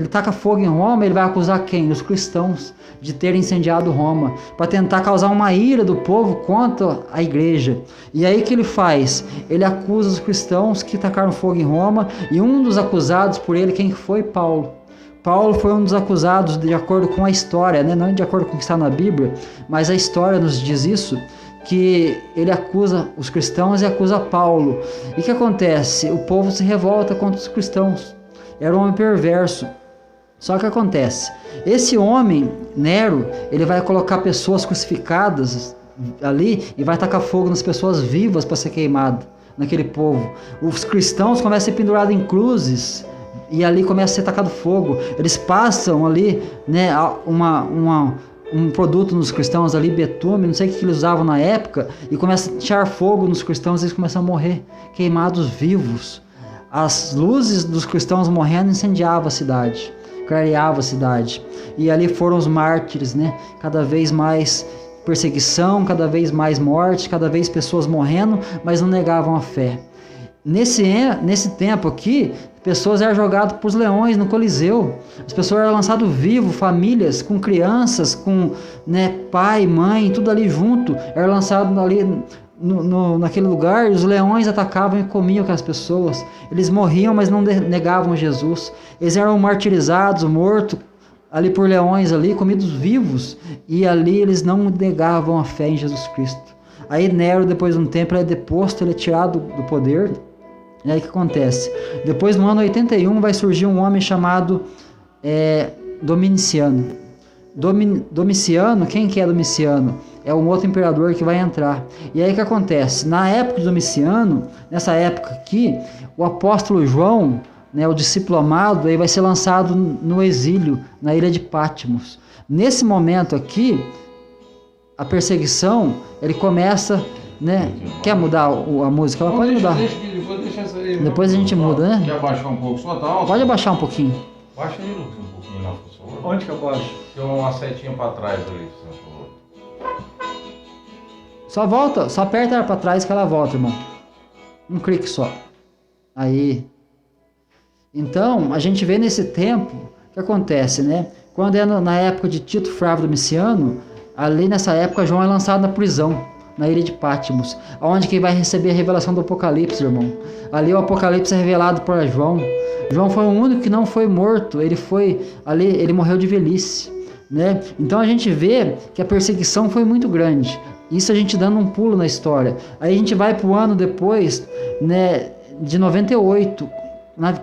taca fogo em Roma, ele vai acusar quem? Os cristãos de terem incendiado Roma, para tentar causar uma ira do povo contra a igreja. E aí o que ele faz? Ele acusa os cristãos que tacaram fogo em Roma, e um dos acusados por ele, quem foi? Paulo. Paulo foi um dos acusados de acordo com a história, né? Não de acordo com o que está na Bíblia, mas a história nos diz isso, que ele acusa os cristãos e acusa Paulo. E o que acontece? O povo se revolta contra os cristãos. Era um homem perverso. Só que acontece, esse homem, Nero, ele vai colocar pessoas crucificadas ali e vai tacar fogo nas pessoas vivas para ser queimado, naquele povo. Os cristãos começam a ser pendurados em cruzes e ali começa a ser tacado fogo. Eles passam ali, né, um produto nos cristãos ali, betume, não sei o que eles usavam na época, e começa a tirar fogo nos cristãos e eles começam a morrer, queimados vivos. As luzes dos cristãos morrendo incendiavam a cidade, clareava a cidade. E ali foram os mártires, né? Cada vez mais perseguição, cada vez mais morte, cada vez pessoas morrendo, mas não negavam a fé. Nesse tempo aqui, Pessoas eram jogadas para os leões no Coliseu. As pessoas eram lançadas vivo, famílias com crianças, com, né, pai, mãe, tudo ali junto. Era lançado ali naquele lugar, e os leões atacavam e comiam aquelas pessoas. Eles morriam, mas não negavam Jesus. Eles eram martirizados, mortos ali por leões, ali comidos vivos, e ali eles não negavam a fé em Jesus Cristo. Aí Nero, depois de um tempo, ele é deposto, ele é tirado do poder. E aí o que acontece? Depois, no ano 81, vai surgir um homem chamado Domiciano. Domiciano, quem que é Domiciano? É um outro imperador que vai entrar. E aí o que acontece? Na época de Domiciano, nessa época aqui, o apóstolo João, né, o discípulo amado, aí vai ser lançado no exílio, na ilha de Patmos. Nesse momento aqui, a perseguição, ele começa, né? Quer mudar a música? Ela pode mudar. Depois a gente muda, né?
Quer abaixar um pouco? Só tá alto?
Pode abaixar um pouquinho.
Baixa aí, Lucas, um pouquinho lá, por favor.
Onde que eu baixo?
Tem uma setinha pra trás ali, por favor.
Só volta, só aperta ela pra trás que ela volta, irmão. Um clique só. Aí. Então, a gente vê nesse tempo, o que acontece, né? Quando é na época de Tito Flávio Domiciano, ali nessa época João é lançado na prisão, na ilha de Patmos, onde que vai receber a revelação do Apocalipse, irmão. Ali o Apocalipse é revelado para João. João foi o único que não foi morto, ele morreu de velhice, né? Então a gente vê que a perseguição foi muito grande. Isso a gente dando um pulo na história. Aí a gente vai para o ano depois, né, de 98,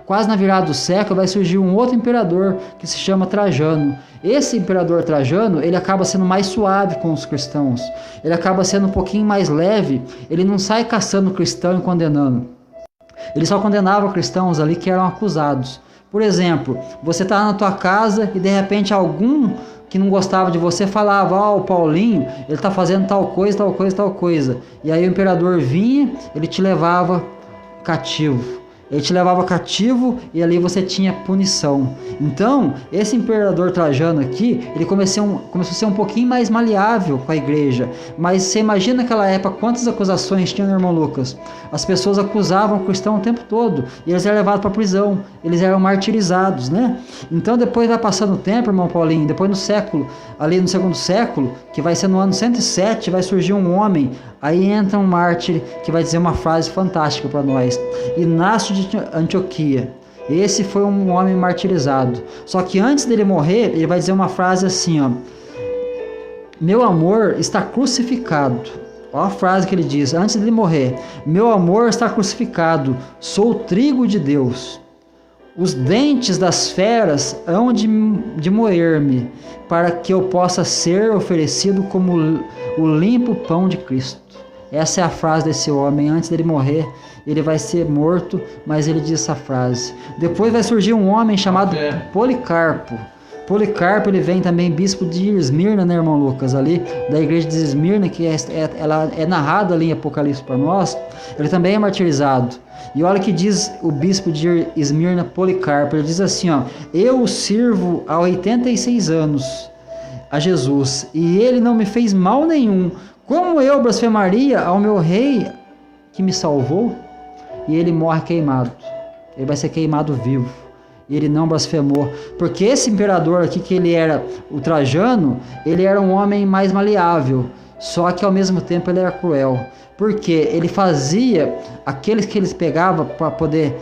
quase na virada do século, vai surgir um outro imperador que se chama Trajano. Esse imperador Trajano, ele acaba sendo mais suave com os cristãos. Ele acaba sendo um pouquinho mais leve. Ele não sai caçando cristão e condenando. Ele só condenava cristãos ali que eram acusados. Por exemplo, você está na tua casa e de repente algum que não gostava de você falava: o Paulinho, ele está fazendo tal coisa, tal coisa, tal coisa. E aí o imperador vinha, ele te levava cativo. Ele te levava cativo e ali você tinha punição. Então, esse imperador Trajano aqui, ele começou a ser um pouquinho mais maleável com a igreja. Mas você imagina naquela época quantas acusações tinha, irmão Lucas? As pessoas acusavam o cristão o tempo todo e eles eram levados para a prisão. Eles eram martirizados, né? Então, depois vai passando o tempo, irmão Paulinho, depois no século, ali no segundo século, que vai ser no ano 107, vai surgir um homem. Aí entra um mártir que vai dizer uma frase fantástica para nós: Inácio de Antioquia. Esse foi um homem martirizado. Só que antes dele morrer, ele vai dizer uma frase assim, ó: meu amor está crucificado. Olha a frase que ele diz antes dele morrer: meu amor está crucificado, sou o trigo de Deus. Os dentes das feras hão de moer-me, para que eu possa ser oferecido como o limpo pão de Cristo. Essa é a frase desse homem. Antes dele morrer, ele vai ser morto, mas ele diz essa frase. Depois vai surgir um homem chamado Policarpo. Policarpo, ele vem também bispo de Esmirna, né, irmão Lucas? Ali da igreja de Esmirna, que ela é narrada ali em Apocalipse para nós. Ele também é martirizado. E olha o que diz o bispo de Esmirna, Policarpo. Ele diz assim, ó: eu o sirvo há 86 anos a Jesus, e ele não me fez mal nenhum. Como eu blasfemaria ao meu rei que me salvou? E ele morre queimado. Ele vai ser queimado vivo. E ele não blasfemou. Porque esse imperador aqui, que ele era o Trajano, ele era um homem mais maleável. Só que ao mesmo tempo ele era cruel. Porque ele fazia aqueles que eles pegavam para poder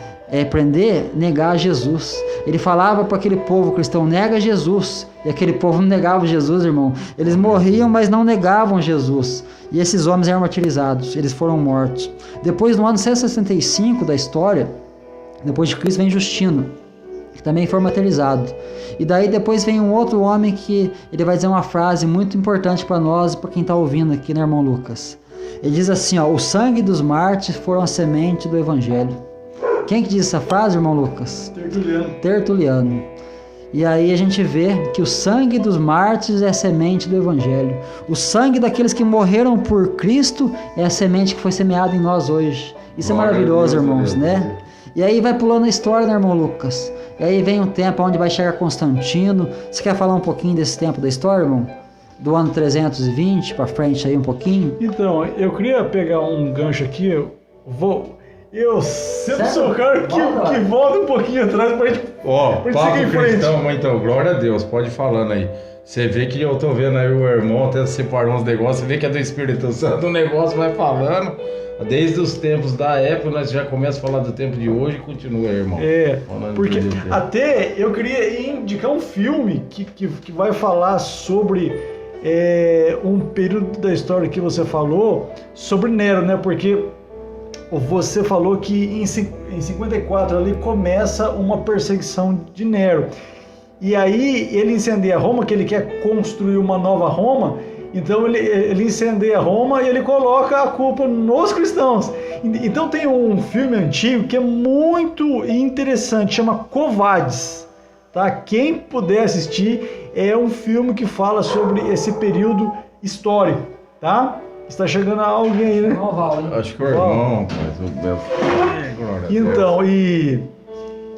prender, negar Jesus. Ele falava para aquele povo cristão: nega Jesus. E aquele povo não negava Jesus, irmão. Eles morriam, mas não negavam Jesus. E esses homens eram martirizados. Eles foram mortos. Depois, no ano 165 da história, depois de Cristo, vem Justino, que também foi martirizado. E daí depois vem um outro homem que ele vai dizer uma frase muito importante para nós e para quem está ouvindo aqui, né, irmão Lucas? Ele diz assim, ó: o sangue dos mártires foram a semente do evangelho. Quem que diz essa frase, irmão Lucas? Tertuliano. E aí a gente vê que o sangue dos mártires é a semente do evangelho. O sangue daqueles que morreram por Cristo é a semente que foi semeada em nós hoje. Isso é maravilhoso, irmãos, né? E aí vai pulando a história, né, irmão Lucas? E aí vem um tempo onde vai chegar Constantino. Você quer falar um pouquinho desse tempo da história, irmão? Do ano 320 para frente aí um pouquinho?
Então, eu queria pegar um gancho aqui. Eu sempre
Sério?
sou o cara
Volta.
que volta um pouquinho atrás pra gente
Ó,
Pode
papo
seguir em frente.
cristão, mas então, glória a Deus, pode ir falando aí. Você vê que eu tô vendo aí o irmão até separar uns negócios, você vê que é do Espírito Santo, o negócio vai falando. Desde os tempos da época, nós já começamos a falar do tempo de hoje e continua, irmão. Falando
porque
do tempo.
até eu queria indicar um filme que vai falar sobre um período da história que você falou, sobre Nero, né? Porque você falou que em 54 ali começa uma perseguição de Nero. E aí ele incendeia Roma, que ele quer construir uma nova Roma. Então ele incendeia Roma e ele coloca a culpa nos cristãos. Então tem um filme antigo que é muito interessante, chama Covades. Tá? Quem puder assistir, é um filme que fala sobre esse período histórico. Tá? Está chegando alguém aí, né?
Acho que o irmão, mas o Bel. Glória a Deus.
Então,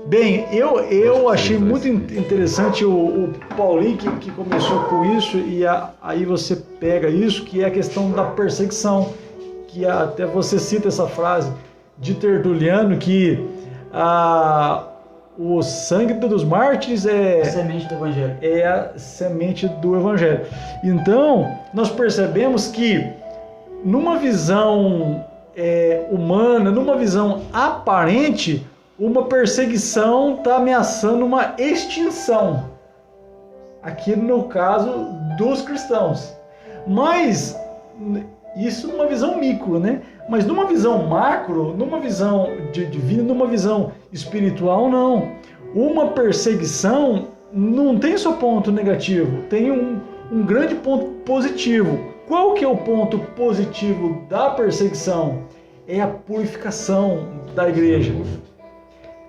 bem, eu achei muito interessante o Paulinho que começou com isso, e aí você pega isso, que é a questão da perseguição, que até você cita essa frase de Tertuliano, que o sangue dos mártires
A semente do Evangelho.
é a semente do Evangelho. Então, nós percebemos que numa visão humana, numa visão aparente, uma perseguição está ameaçando uma extinção. Aqui no caso dos cristãos. Mas isso numa visão micro, né? Mas numa visão macro, numa visão divina, numa visão espiritual, não. Uma perseguição não tem só ponto negativo, tem um grande ponto positivo. Qual que é o ponto positivo da perseguição? É a purificação da igreja.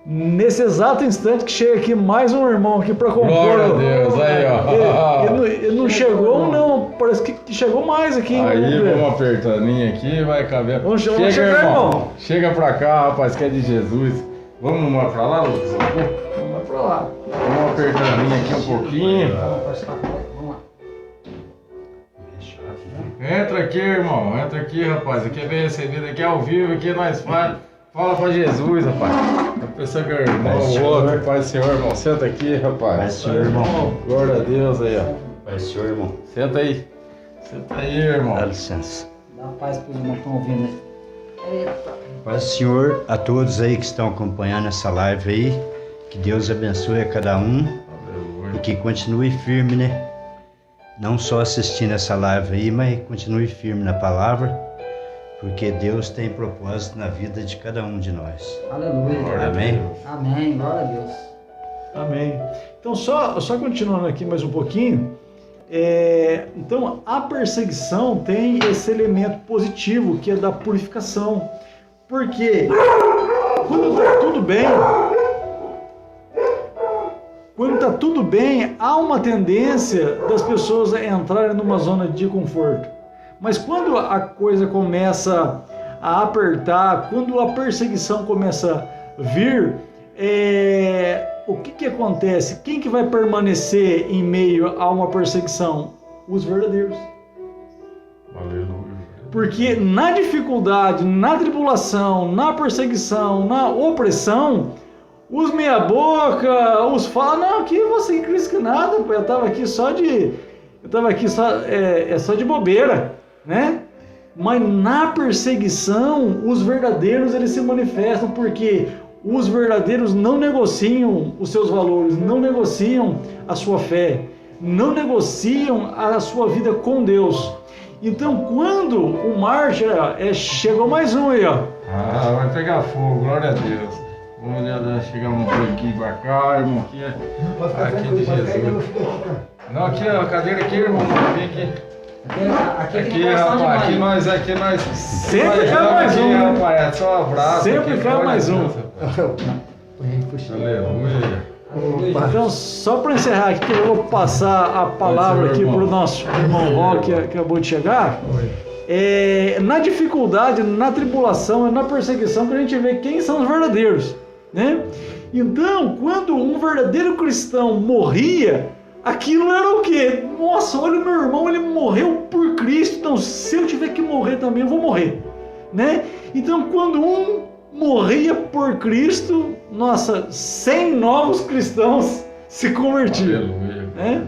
Nesse exato instante que chega aqui mais um irmão aqui para compor.
Glória a Deus, aí ó.
Ele não chegou, não. Parece que chegou mais aqui.
Aí vamos apertandinho aqui, vai caber.
Vamos
Chega,
chegar, irmão.
Chega pra cá, rapaz, que é de Jesus. Vamos uma pra lá, Lucas?
Vamos pra lá.
Vamos apertandinho aqui um pouquinho.
Vamos lá.
Entra aqui, irmão. Entra aqui, rapaz. Aqui é bem recebido, aqui é ao vivo, aqui nós fala pra Jesus, rapaz. A pessoa que é irmão, o outro, Pai do Senhor, irmão. Senta aqui, rapaz.
Pai do Senhor, irmão.
Glória a Deus aí, ó.
Pai do Senhor, irmão.
Senta aí. Senta aí, irmão.
Dá licença.
Dá paz para os irmãos que estão ouvindo aí. Eita.
Pai do Senhor, a todos aí que estão acompanhando essa live aí, que Deus abençoe a cada um e que continue firme, né? Não só assistindo essa live aí, mas continue firme na palavra, porque Deus tem propósito na vida de cada um de nós.
Aleluia.
Amém?
Amém. Glória a Deus.
Amém. Então, só continuando aqui mais um pouquinho. Então, a perseguição tem esse elemento positivo, que é da purificação. Porque quando está tudo bem, há uma tendência das pessoas a entrarem numa zona de conforto. Mas quando a coisa começa a apertar, quando a perseguição começa a vir, o que acontece? Quem que vai permanecer em meio a uma perseguição? Os verdadeiros.
Aleluia.
Porque na dificuldade, na tribulação, na perseguição, na opressão, os meia-boca, os falam, não, que você em Cristo que nada, pô, eu estava aqui só de bobeira, né? Mas na perseguição, os verdadeiros eles se manifestam, porque os verdadeiros não negociam os seus valores, não negociam a sua fé, não negociam a sua vida com Deus. Então, quando o mártir, chegou mais um aí, ó.
Vai pegar fogo, glória a Deus. Vamos chegar um pouquinho pra cá, irmão. Aqui de Jesus. Não, aqui, ó, a cadeira aqui, irmão. Vem aqui. Aqui, rapaz, aqui nós.
Sempre cai mais um.
Rapaz, é só um abraço.
Sempre cai mais um.
Aleluia.
Então, só para encerrar aqui, que eu vou passar a palavra aqui para o nosso irmão Ró, que acabou de chegar. Na dificuldade, na tribulação e na perseguição que a gente vê quem são os verdadeiros, né? Então, quando um verdadeiro cristão morria, aquilo era o quê? Nossa, olha o meu irmão, ele morreu por Cristo, então se eu tiver que morrer também, eu vou morrer, né? Então, quando um morria por Cristo, nossa, 100 novos cristãos se convertiam. Né?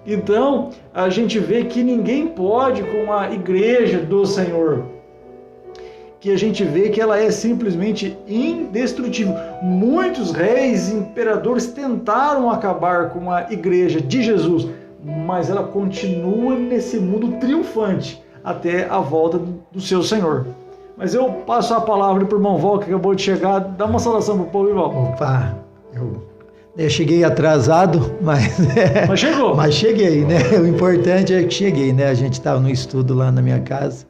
Então, a gente vê que ninguém pode com a igreja do Senhor, que a gente vê que ela é simplesmente indestrutível. Muitos reis, imperadores tentaram acabar com a igreja de Jesus, mas ela continua nesse mundo triunfante até a volta do seu Senhor. Mas eu passo a palavra para o irmão Val, que acabou de chegar. Dá uma saudação para o povo, irmão.
Opa, eu cheguei atrasado, mas
chegou.
Mas cheguei, né? O importante é que cheguei, né? A gente estava no estudo lá na minha casa,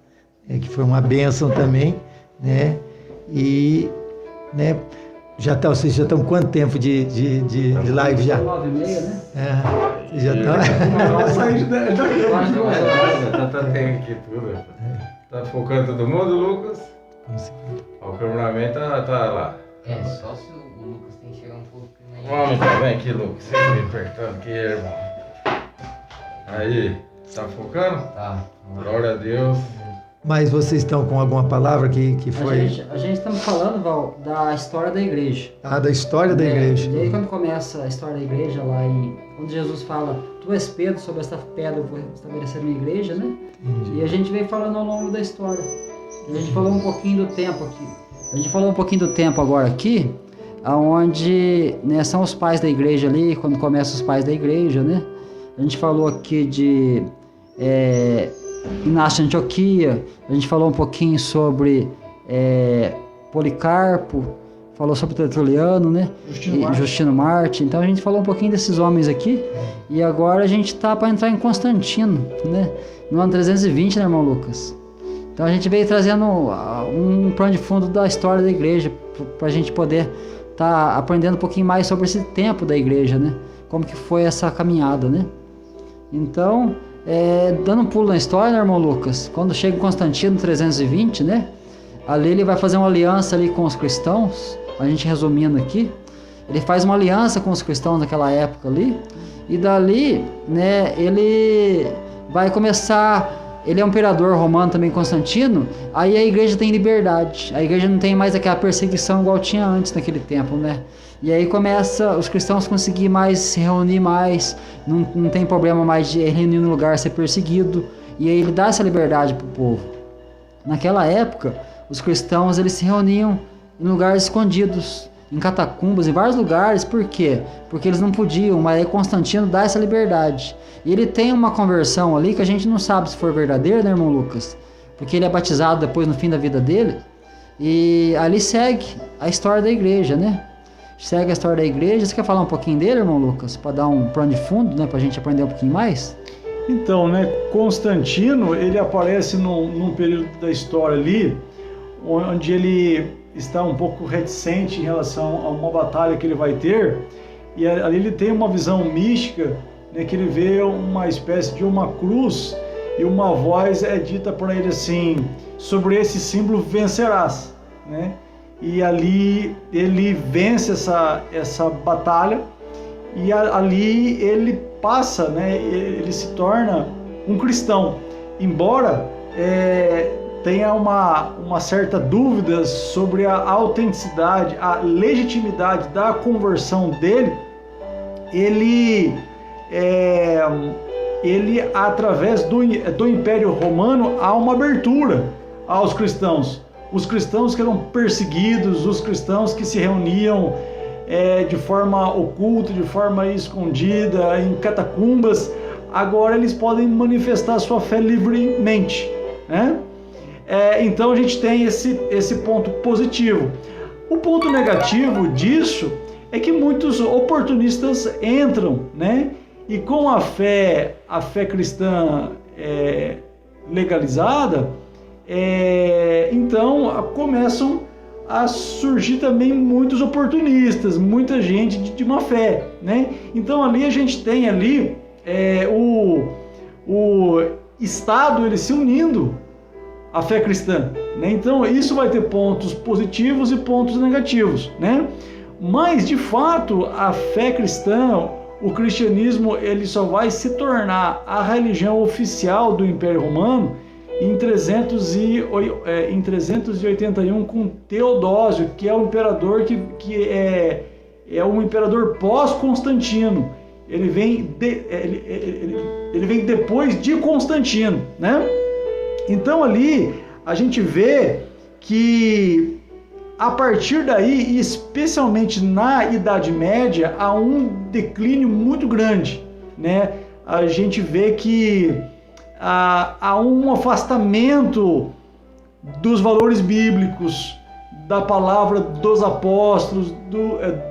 que foi uma bênção também, né? E, né? Vocês já estão quanto tempo de live já?
9h30, né?
Vocês já estão...
Não sair daqui.
Tá tempo aqui tudo. Tá focando todo mundo, Lucas? O cameraman tá lá.
Só se o Lucas tem que chegar um pouco mais.
Vamos então, vem aqui, Lucas. Você me apertando aqui, irmão. Aí, tá focando?
Tá.
Glória a Deus.
Mas vocês estão com alguma palavra que foi...
A gente estamos falando, Val, da história da igreja.
da história da igreja.
E aí quando começa a história da igreja lá quando Jesus fala, tu és Pedro, sobre esta pedra eu vou estabelecer a minha igreja, né?
Entendi.
E a gente vem falando ao longo da história. A gente falou um pouquinho do tempo aqui. A gente falou um pouquinho do tempo agora aqui, onde, né, são os pais da igreja ali, quando começam os pais da igreja, né? A gente falou aqui de Inácio de Antioquia, a gente falou um pouquinho sobre Policarpo, falou sobre Tertuliano, né? Justino Marte. Então a gente falou um pouquinho desses homens aqui, e agora a gente está para entrar em Constantino, né? No ano 320, né, irmão Lucas? Então a gente veio trazendo um plano de fundo da história da igreja, para a gente poder estar aprendendo um pouquinho mais sobre esse tempo da igreja, né? Como que foi essa caminhada, né? Então, dando um pulo na história, né, irmão Lucas? Quando chega em Constantino 320, né? Ali ele vai fazer uma aliança ali com os cristãos, a gente resumindo aqui. Ele faz uma aliança com os cristãos naquela época ali, e dali, né, ele vai começar... Ele é um imperador romano também, Constantino. Aí a igreja tem liberdade. A igreja não tem mais aquela perseguição igual tinha antes naquele tempo, né? E aí começa os cristãos conseguir mais se reunir mais. Não tem problema mais de reunir no lugar, ser perseguido. E aí ele dá essa liberdade para o povo. Naquela época, os cristãos eles se reuniam em lugares escondidos, em catacumbas, em vários lugares. Por quê? Porque eles não podiam, mas aí Constantino dá essa liberdade. E ele tem uma conversão ali que a gente não sabe se for verdadeira, né, irmão Lucas? Porque ele é batizado depois no fim da vida dele. E ali segue a história da igreja, né? Segue a história da igreja. Você quer falar um pouquinho dele, irmão Lucas? Para dar um plano de fundo, né? Para a gente aprender um pouquinho mais?
Então, né, Constantino, ele aparece num período da história ali, onde ele está um pouco reticente em relação a uma batalha que ele vai ter. E ali ele tem uma visão mística, né, que ele vê uma espécie de uma cruz e uma voz é dita por ele assim: sobre esse símbolo vencerás, né? E ali ele vence essa batalha, e ali ele passa, né, ele se torna um cristão, embora tenha uma certa dúvida sobre a autenticidade, a legitimidade da conversão dele. Ele através do Império Romano, há uma abertura aos cristãos. Os cristãos que eram perseguidos, os cristãos que se reuniam de forma oculta, de forma escondida, em catacumbas, agora eles podem manifestar sua fé livremente, né? Então a gente tem esse ponto positivo. O ponto negativo disso é que muitos oportunistas entram, né? E com a fé cristã legalizada, então começam a surgir também muitos oportunistas, muita gente de má fé, né? Então ali a gente tem ali o Estado ele se unindo à fé cristã, né? Então isso vai ter pontos positivos e pontos negativos, né? Mas de fato a fé cristã, o cristianismo, ele só vai se tornar a religião oficial do Império Romano em 381 com Teodósio, que é o imperador que é um imperador pós-Constantino. Ele vem depois de Constantino, né? Então ali a gente vê que a partir daí, e especialmente na Idade Média, há um declínio muito grande, né? A gente vê que há um afastamento dos valores bíblicos, da palavra dos apóstolos,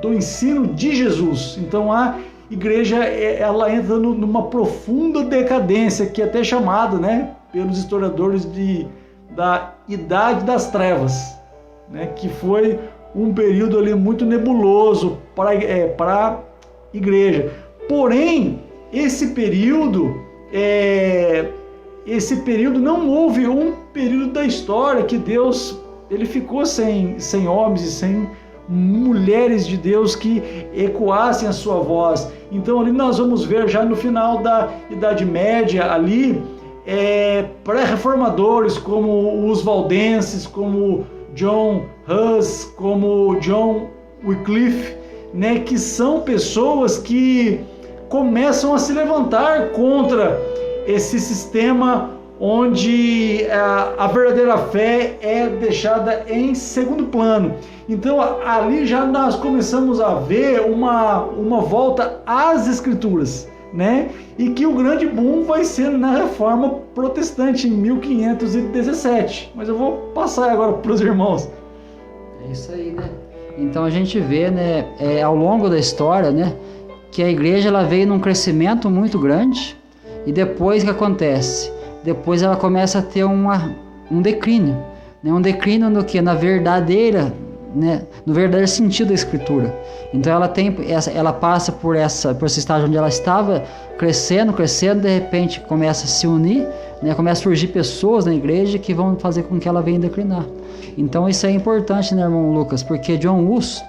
do ensino de Jesus. Então a igreja ela entra numa profunda decadência, que é até chamada, né, pelos historiadores da Idade das Trevas, né, que foi um período ali muito nebuloso para a igreja. Porém, esse período não houve um período da história que Deus ele ficou sem homens e sem mulheres de Deus que ecoassem a sua voz. Então ali nós vamos ver já no final da Idade Média ali pré-reformadores como os valdenses, como John Huss, como John Wycliffe, né, que são pessoas que começam a se levantar contra esse sistema onde a verdadeira fé é deixada em segundo plano. Então ali já nós começamos a ver uma volta às Escrituras, né? E que o grande boom vai ser na Reforma Protestante em 1517. Mas eu vou passar agora para os irmãos.
É isso aí, né? Então a gente vê, né, ao longo da história, né, que a igreja ela veio num crescimento muito grande e depois o que acontece? Depois ela começa a ter um declínio, né? Um declínio no que? Na verdadeira, né? No verdadeiro sentido da Escritura. Então ela passa por esse estágio onde ela estava crescendo, de repente começa a se unir, né? Começa a surgir pessoas na igreja que vão fazer com que ela venha declinar. Então isso é importante, né, irmão Lucas? Porque John Huss,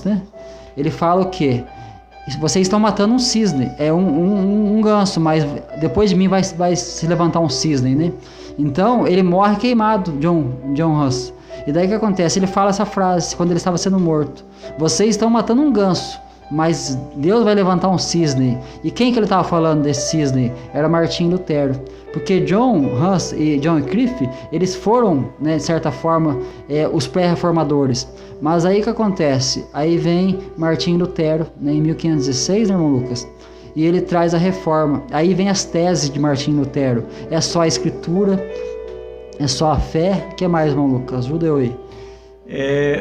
né? Ele fala o quê? Vocês estão matando um cisne, um ganso, mas depois de mim vai se levantar um cisne, né? Então ele morre queimado, John Huss. E daí o que acontece? Ele fala essa frase quando ele estava sendo morto: vocês estão matando um ganso, mas Deus vai levantar um cisne. E quem que ele estava falando desse cisne? Era Martinho Lutero. Porque John Huss e John Wycliffe, eles foram, né, de certa forma, os pré-reformadores. Mas aí o que acontece? Aí vem Martinho Lutero, né, em 1516, né, irmão Lucas? E ele traz a reforma. Aí vem as teses de Martinho Lutero. É só a Escritura, é só a fé. O que mais, irmão Lucas? Ajuda eu aí.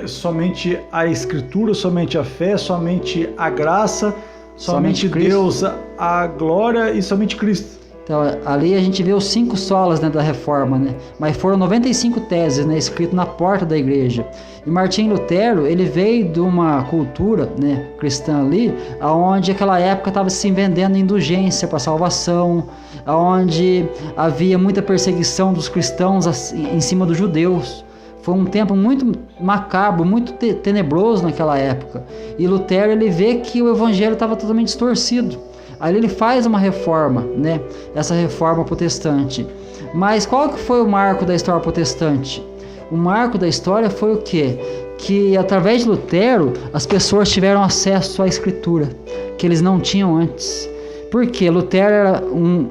Somente a Escritura, somente a fé, somente a graça, somente Deus, a glória e somente Cristo.
Então, ali a gente vê os 5 solas, né, da reforma, né? Mas foram 95 teses, né, escritas na porta da igreja. E Martinho Lutero, ele veio de uma cultura, né, cristã ali, onde aquela época estava se vendendo indulgência para salvação, onde havia muita perseguição dos cristãos em cima dos judeus. Foi um tempo muito macabro, muito tenebroso naquela época. E Lutero, ele vê que o evangelho estava totalmente distorcido. Ali ele faz uma reforma, né? Essa reforma protestante. Mas qual que foi o marco da história protestante? O marco da história foi o quê? Que através de Lutero as pessoas tiveram acesso à Escritura, que eles não tinham antes. Por quê? Lutero era um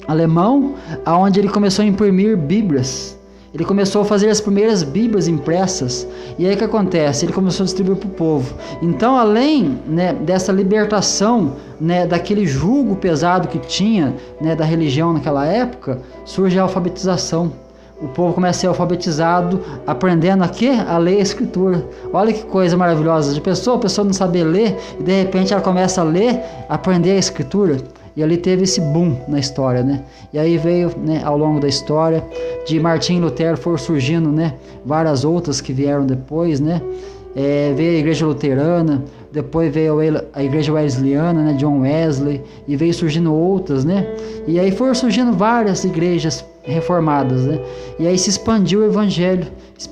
alemão, onde ele começou a imprimir Bíblias. Ele começou a fazer as primeiras Bíblias impressas. E aí o que acontece? Ele começou a distribuir para o povo. Então, além, né, dessa libertação, né, daquele jugo pesado que tinha, né, da religião naquela época, surge a alfabetização. O povo começa a ser alfabetizado, aprendendo a quê? A ler a Escritura. Olha que coisa maravilhosa. A pessoa não saber ler, e de repente ela começa a ler, aprender a Escritura. E ali teve esse boom na história, né? E aí veio, né, ao longo da história, de Martinho Lutero foram surgindo, né, várias outras que vieram depois, né? Veio a igreja luterana, depois veio a igreja wesleyana, né, John Wesley, e veio surgindo outras, né? E aí foram surgindo várias igrejas reformadas, né? E aí se expandiu o evangelho de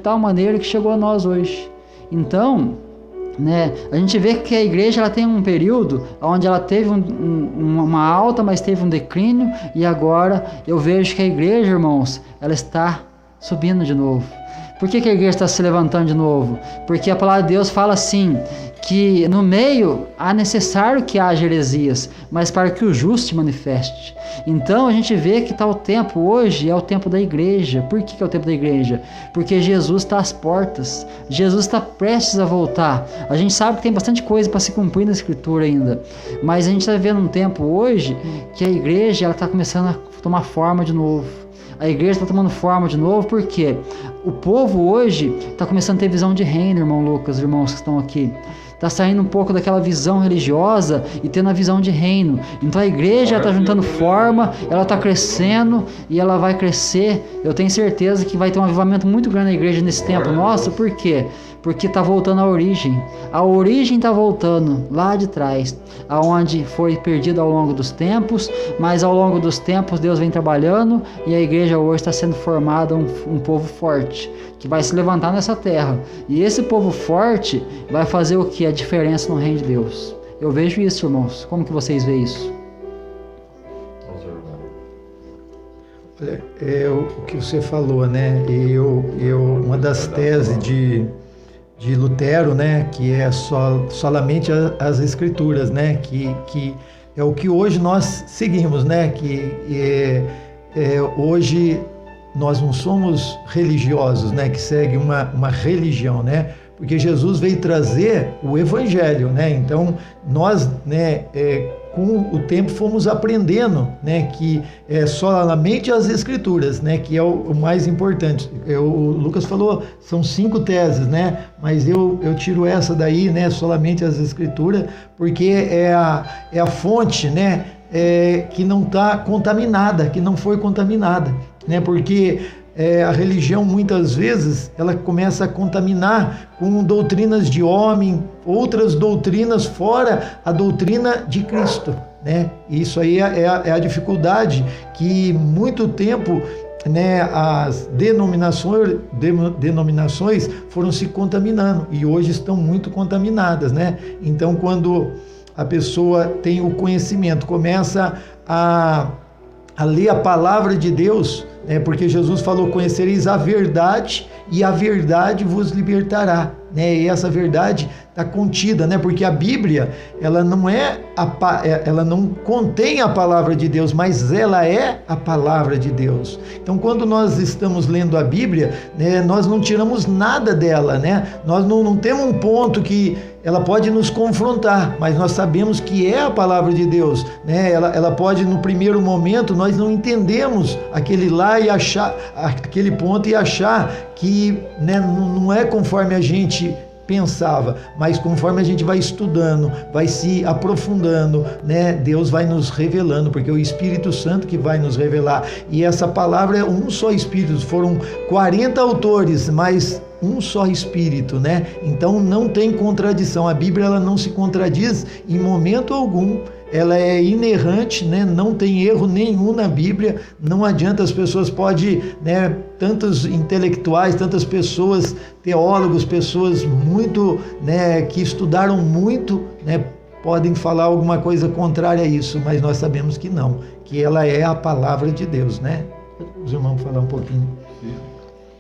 tal maneira que chegou a nós hoje. Então, né? A gente vê que a igreja ela tem um período onde ela teve uma alta, mas teve um declínio, e agora eu vejo que a igreja, irmãos, ela está subindo de novo. Por que a igreja está se levantando de novo? Porque a palavra de Deus fala assim, que no meio há necessário que haja heresias, mas para que o justo se manifeste. Então a gente vê que está o tempo hoje, é o tempo da igreja. Por que é o tempo da igreja? Porque Jesus está às portas, Jesus está prestes a voltar. A gente sabe que tem bastante coisa para se cumprir na Escritura ainda, mas a gente está vivendo um tempo hoje que a igreja está começando a tomar forma de novo. A igreja está tomando forma de novo, porque o povo hoje está começando a ter visão de reino, irmão Lucas, irmãos que estão aqui. Está saindo um pouco daquela visão religiosa e tendo a visão de reino. Então a igreja está juntando forma, ela está crescendo e ela vai crescer. Eu tenho certeza que vai ter um avivamento muito grande na igreja nesse tempo nosso. Por quê? Porque está voltando à origem. A origem está voltando lá de trás, aonde foi perdido ao longo dos tempos, mas ao longo dos tempos Deus vem trabalhando e a igreja hoje está sendo formada um povo forte, que vai se levantar nessa terra. E esse povo forte vai fazer o que? A diferença no reino de Deus. Eu vejo isso, irmãos. Como que vocês veem isso?
Olha, o que você falou, né? Uma das teses de Lutero, né? Que é solamente as Escrituras, né? Que é o que hoje nós seguimos, né? Que hoje nós não somos religiosos, né? Que segue uma religião, né? Porque Jesus veio trazer o Evangelho, né? Então nós, né? Com o tempo fomos aprendendo, né, que é solamente as Escrituras, né, que é o mais importante. O Lucas falou, são 5 teses, né, mas eu tiro essa daí, né, solamente as Escrituras, porque é a fonte, né, que não está contaminada, que não foi contaminada, né, porque a religião muitas vezes ela começa a contaminar com doutrinas de homem, outras doutrinas fora a doutrina de Cristo, né? Isso aí é a dificuldade que muito tempo, né, as denominações foram se contaminando e hoje estão muito contaminadas, né? Então quando a pessoa tem o conhecimento, começa a ler a palavra de Deus, porque Jesus falou, conhecereis a verdade e a verdade vos libertará, né? E essa verdade está contida, né? Porque a Bíblia, ela não contém a palavra de Deus, mas ela é a palavra de Deus. Então quando nós estamos lendo a Bíblia, né, nós não tiramos nada dela, né? Nós não temos um ponto que ela pode nos confrontar, mas nós sabemos que é a palavra de Deus, né? Ela pode, no primeiro momento, nós não entendemos aquele lá e achar aquele ponto e achar que, né, não é conforme a gente pensava, mas conforme a gente vai estudando, vai se aprofundando, né, Deus vai nos revelando, porque é o Espírito Santo que vai nos revelar. E essa palavra é um só Espírito, foram 40 autores, mas um só Espírito, né? Então não tem contradição. A Bíblia ela não se contradiz em momento algum. Ela é inerrante, né? Não tem erro nenhum na Bíblia. Não adianta, as pessoas podem, né, tantos intelectuais, tantas pessoas, teólogos, pessoas muito, né, que estudaram muito, né, podem falar alguma coisa contrária a isso, mas nós sabemos que não, que ela é a palavra de Deus, né? Os irmãos falar um pouquinho.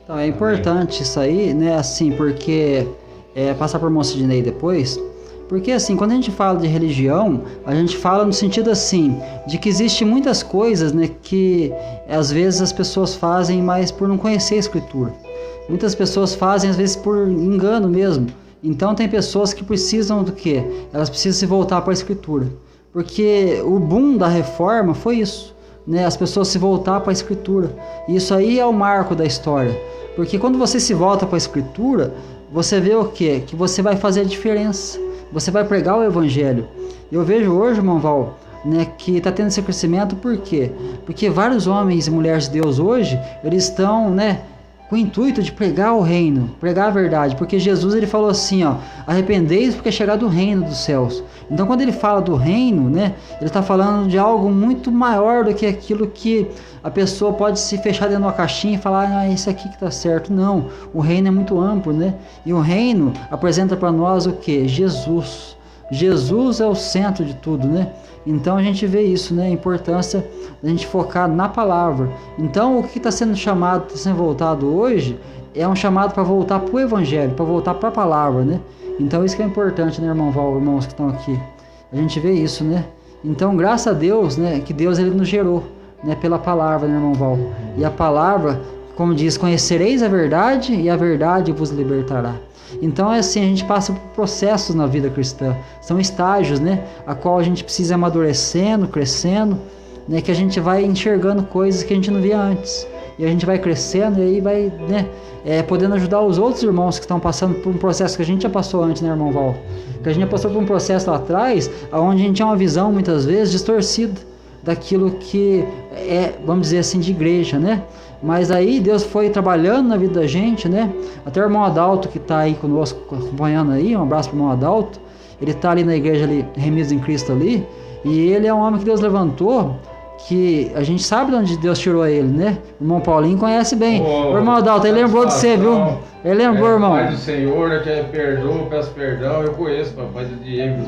Então é importante isso aí, né, assim, porque passar por Monsidney depois, porque assim, quando a gente fala de religião, a gente fala no sentido assim, de que existe muitas coisas, né, que às vezes as pessoas fazem, mas por não conhecer a Escritura. Muitas pessoas fazem às vezes por engano mesmo. Então tem pessoas que precisam do quê? Elas precisam se voltar para a Escritura, porque o boom da reforma foi isso, né? As pessoas se voltar para a Escritura. E isso aí é o marco da história, porque quando você se volta para a Escritura, você vê o quê? Que você vai fazer a diferença, você vai pregar o Evangelho. Eu vejo hoje, irmão Val, né, que está tendo esse crescimento. Por quê? Porque vários homens e mulheres de Deus hoje, eles estão, né, com o intuito de pregar o reino, pregar a verdade, porque Jesus ele falou assim, ó, arrependei-vos porque é chegado o reino dos céus. Então quando ele fala do reino, né, ele está falando de algo muito maior do que aquilo que a pessoa pode se fechar dentro de uma caixinha e falar, isso aqui que está certo. Não, o reino é muito amplo, né? E o reino apresenta para nós o que? Jesus. Jesus é o centro de tudo, né? Então a gente vê isso, né? A importância da gente focar na palavra. Então o que está sendo chamado, está sendo voltado hoje, é um chamado para voltar para o Evangelho, para voltar para a palavra, né? Então isso que é importante, né, irmão Val, irmãos que estão aqui. A gente vê isso, né? Então graças a Deus, né, que Deus ele nos gerou, né, pela palavra, né, irmão Val? E a palavra, como diz, conhecereis a verdade e a verdade vos libertará. Então é assim, a gente passa por processos na vida cristã, são estágios, né, a qual a gente precisa ir amadurecendo, crescendo, né, que a gente vai enxergando coisas que a gente não via antes, e a gente vai crescendo e aí vai, né, podendo ajudar os outros irmãos que estão passando por um processo que a gente já passou antes, né, irmão Val? Que a gente já passou por um processo lá atrás, onde a gente tinha uma visão muitas vezes distorcida daquilo que é, vamos dizer assim, de igreja, né? Mas aí Deus foi trabalhando na vida da gente, né? Até o irmão Adalto que está aí conosco acompanhando aí, um abraço para o irmão Adalto. Ele está ali na igreja ali, Remidos em Cristo ali, e ele é um homem que Deus levantou, que a gente sabe de onde Deus tirou ele, né? O irmão Paulinho conhece bem. O irmão Adalto, ele lembrou de você, viu? Ele lembrou, irmão.
Pai do Senhor, né, que perdoa, peço perdão, eu conheço, papai do Diego.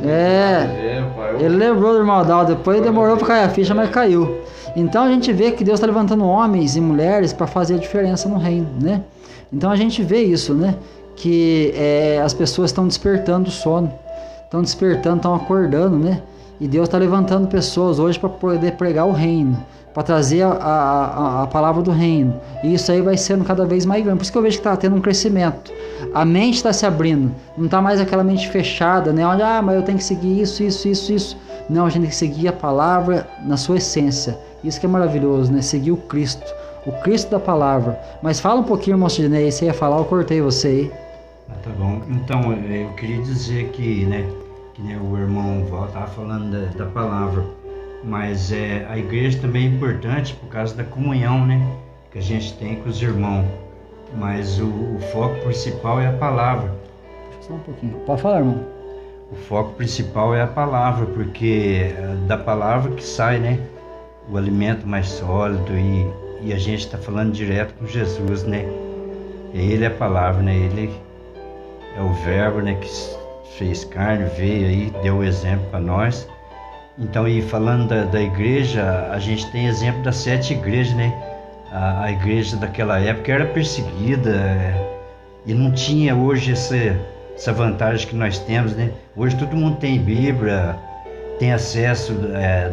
Ele lembrou do irmão Adalto, depois demorou para cair a ficha, mas caiu. Então a gente vê que Deus está levantando homens e mulheres para fazer a diferença no reino, né? Então a gente vê isso, né? Que as pessoas estão despertando do sono, estão despertando, estão acordando, né? E Deus está levantando pessoas hoje para poder pregar o reino, para trazer a palavra do reino. E isso aí vai sendo cada vez mais grande. Por isso que eu vejo que está tendo um crescimento. A mente está se abrindo. Não está mais aquela mente fechada, né? Onde, mas eu tenho que seguir isso. Não, a gente tem que seguir a palavra na sua essência. Isso que é maravilhoso, né? Seguir o Cristo da palavra. Mas fala um pouquinho, irmão Sidney, você ia falar, eu cortei você aí.
Tá bom. Então, eu queria dizer que, né, o irmão Val estava falando da palavra, mas a igreja também é importante por causa da comunhão, né, que a gente tem com os irmãos, mas o foco principal é a palavra.
Só um pouquinho. Pode falar, irmão.
O foco principal é a palavra, porque é da palavra que sai, né, o alimento mais sólido, e a gente está falando direto com Jesus, né? Ele é a palavra, né? Ele é o verbo, né, que fez carne, veio aí, deu o exemplo para nós. Então, e falando da igreja, a gente tem exemplo das 7 igrejas, né? A igreja daquela época era perseguida e não tinha hoje essa vantagem que nós temos, né? Hoje todo mundo tem Bíblia, tem acesso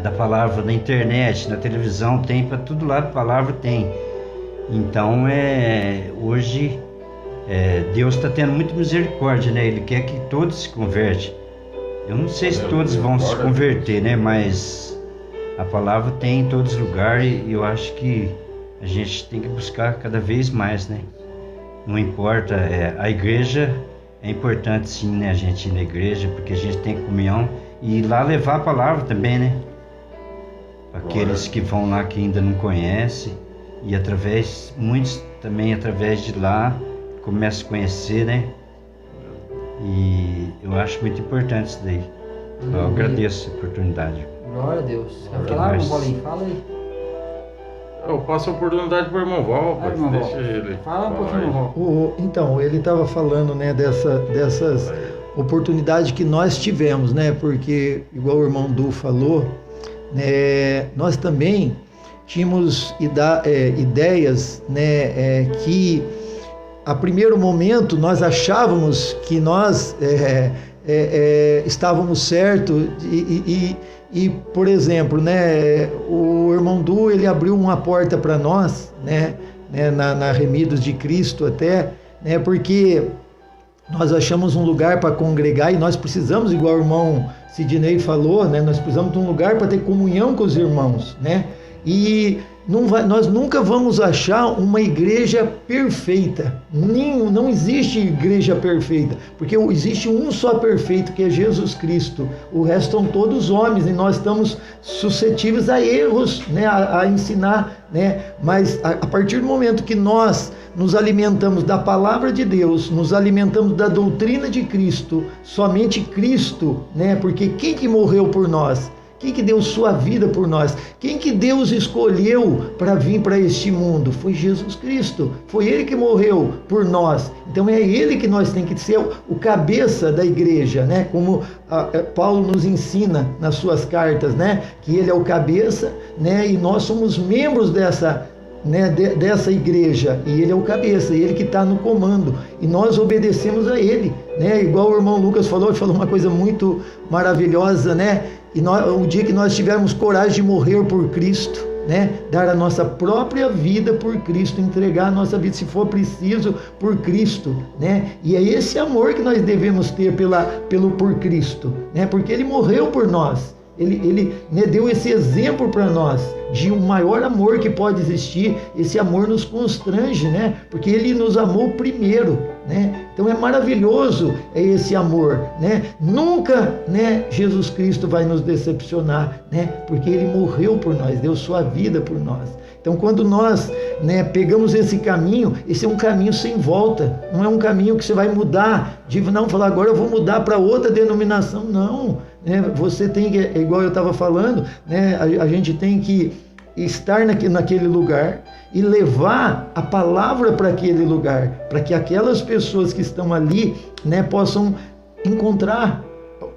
da palavra na internet, na televisão, tem para todo lado, a palavra tem. Então, hoje Deus está tendo muita misericórdia, né? Ele quer que todos se convertem. Eu não sei se todos vão se converter, né? Mas a palavra tem em todos os lugares e eu acho que a gente tem que buscar cada vez mais, né? Não importa, a igreja é importante sim, né? A gente ir na igreja porque a gente tem comunhão e lá levar a palavra também, né? Aqueles que vão lá que ainda não conhecem e muitos também através de lá começam a conhecer, né? E eu acho muito importante isso daí. Eu agradeço a oportunidade.
Glória a Deus. Quer falar, irmão Bolinho? Fala aí.
Eu passo a oportunidade para o irmão Val, deixa ele.
Fala um pouquinho, irmão Val.
Então, ele estava falando, né, dessas oportunidades que nós tivemos, né? Porque, igual o irmão Du falou, né, nós também tínhamos ideias, né, que a primeiro momento nós achávamos que nós estávamos certos e, por exemplo, né, o irmão Du, ele abriu uma porta para nós, né, na Remidos de Cristo até, né, porque nós achamos um lugar para congregar e nós precisamos, igual o irmão Sidney falou, né, nós precisamos de um lugar para ter comunhão com os irmãos, né, e nós nunca vamos achar uma igreja perfeita. Não existe igreja perfeita, porque existe um só perfeito, que é Jesus Cristo. O resto são todos homens e nós estamos suscetíveis a erros, né, a ensinar, né? Mas a partir do momento que nós nos alimentamos da palavra de Deus, nos alimentamos da doutrina de Cristo, somente Cristo, né? Porque quem que morreu por nós? Quem que deu sua vida por nós? Quem que Deus escolheu para vir para este mundo? Foi Jesus Cristo. Foi Ele que morreu por nós. Então é Ele que nós temos que ser o cabeça da igreja, né? Como Paulo nos ensina nas suas cartas, né? Que Ele é o cabeça, né? E nós somos membros dessa igreja, e Ele é o cabeça, Ele que está no comando, e nós obedecemos a Ele, né? Igual o irmão Lucas falou uma coisa muito maravilhosa, né? E o dia que nós tivermos coragem de morrer por Cristo, né? Dar a nossa própria vida por Cristo, entregar a nossa vida, se for preciso, por Cristo, né? E é esse amor que nós devemos ter por Cristo, né? Porque Ele morreu por nós. Ele né, deu esse exemplo para nós de um maior amor que pode existir. Esse amor nos constrange, né? Porque Ele nos amou primeiro, né? Então é maravilhoso esse amor, né? Nunca, né, Jesus Cristo vai nos decepcionar, né? Porque Ele morreu por nós, deu sua vida por nós. Então, quando nós, né, pegamos esse caminho, esse é um caminho sem volta. Não é um caminho que você vai mudar, de não falar agora eu vou mudar para outra denominação, não. Né? Você tem que, igual eu estava falando, né, a gente tem que estar naquele lugar e levar a palavra para aquele lugar, para que aquelas pessoas que estão ali, né, possam encontrar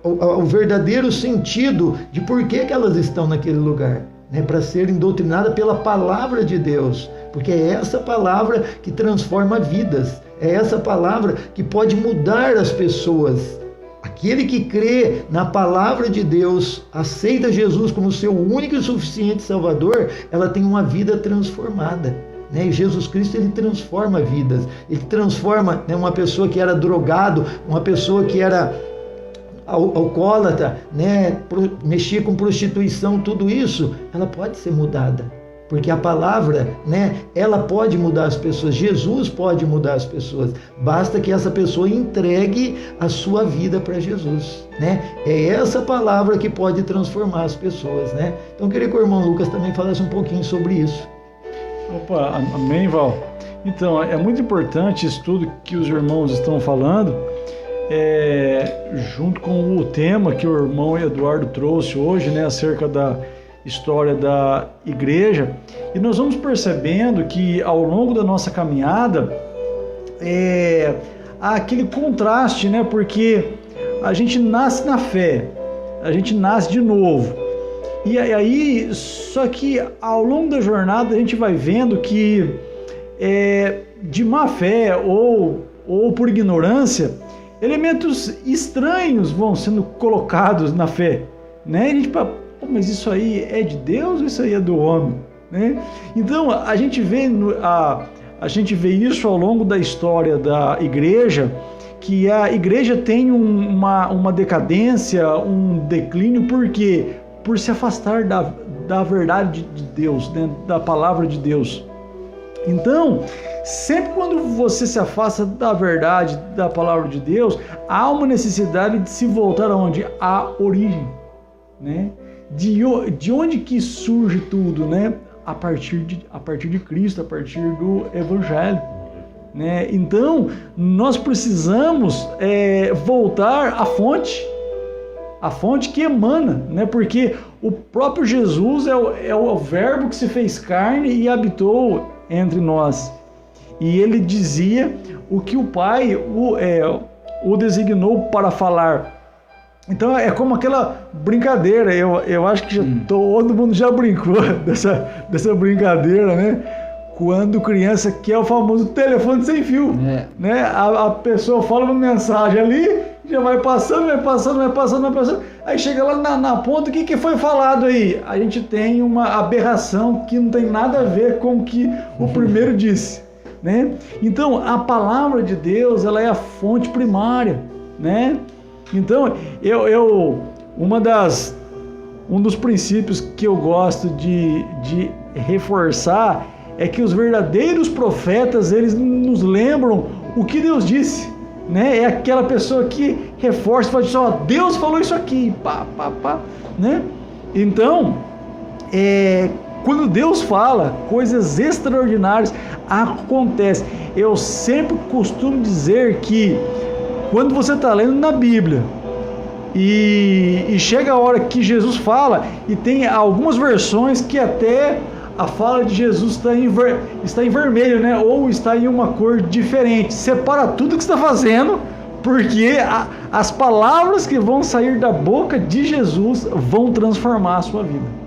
o verdadeiro sentido de por que elas estão naquele lugar. Né, para serem doutrinadas pela palavra de Deus, porque é essa palavra que transforma vidas, é essa palavra que pode mudar as pessoas. Aquele que crê na palavra de Deus, aceita Jesus como seu único e suficiente Salvador, ela tem uma vida transformada. Né? E Jesus Cristo, Ele transforma vidas, Ele transforma, né, uma pessoa que era drogado, uma pessoa que era alcoólatra, né, mexia com prostituição, tudo isso, ela pode ser mudada, porque a palavra, né, ela pode mudar as pessoas, Jesus pode mudar as pessoas, basta que essa pessoa entregue a sua vida para Jesus, né? É essa palavra que pode transformar as pessoas, né? Então eu queria que o irmão Lucas também falasse um pouquinho sobre isso.
Opa, amém, Val? Então, é muito importante isso tudo que os irmãos estão falando, junto com o tema que o irmão Eduardo trouxe hoje, né, acerca da história da igreja, e nós vamos percebendo que ao longo da nossa caminhada há aquele contraste, né, porque a gente nasce na fé, a gente nasce de novo, e aí, só que ao longo da jornada a gente vai vendo que de má fé ou por ignorância, elementos estranhos vão sendo colocados na fé, né? A gente fala, mas isso aí é de Deus ou isso aí é do homem, né? Então a gente vê isso ao longo da história da igreja, que a igreja tem uma decadência, um declínio, por quê? Por se afastar da verdade de Deus, né? Da palavra de Deus. Então, sempre quando você se afasta da verdade, da palavra de Deus, há uma necessidade de se voltar aonde? À origem, né? De onde que surge tudo, né? A partir de Cristo, a partir do Evangelho, né? Então, nós precisamos voltar à fonte que emana, né? Porque o próprio Jesus é o verbo que se fez carne e habitou entre nós. E ele dizia o que o Pai o designou para falar. Então é como aquela brincadeira, eu acho que todo mundo já brincou dessa brincadeira, né? Quando criança quer o famoso telefone sem fio, né? A pessoa fala uma mensagem ali, já vai passando, aí chega lá na ponta, o que foi falado aí? A gente tem uma aberração que não tem nada a ver com o que o primeiro disse, né? Então a palavra de Deus, ela é a fonte primária, né? Então um dos princípios que eu gosto de reforçar é que os verdadeiros profetas, eles nos lembram o que Deus disse, né? É aquela pessoa que reforça, fala assim, ó, Deus falou isso aqui, pá, né? Então, quando Deus fala, coisas extraordinárias acontecem. Eu sempre costumo dizer que quando você está lendo na Bíblia e chega a hora que Jesus fala, e tem algumas versões que até a fala de Jesus está em vermelho, né? Ou está em uma cor diferente. Separa tudo que você está fazendo, porque as palavras que vão sair da boca de Jesus vão transformar a sua vida.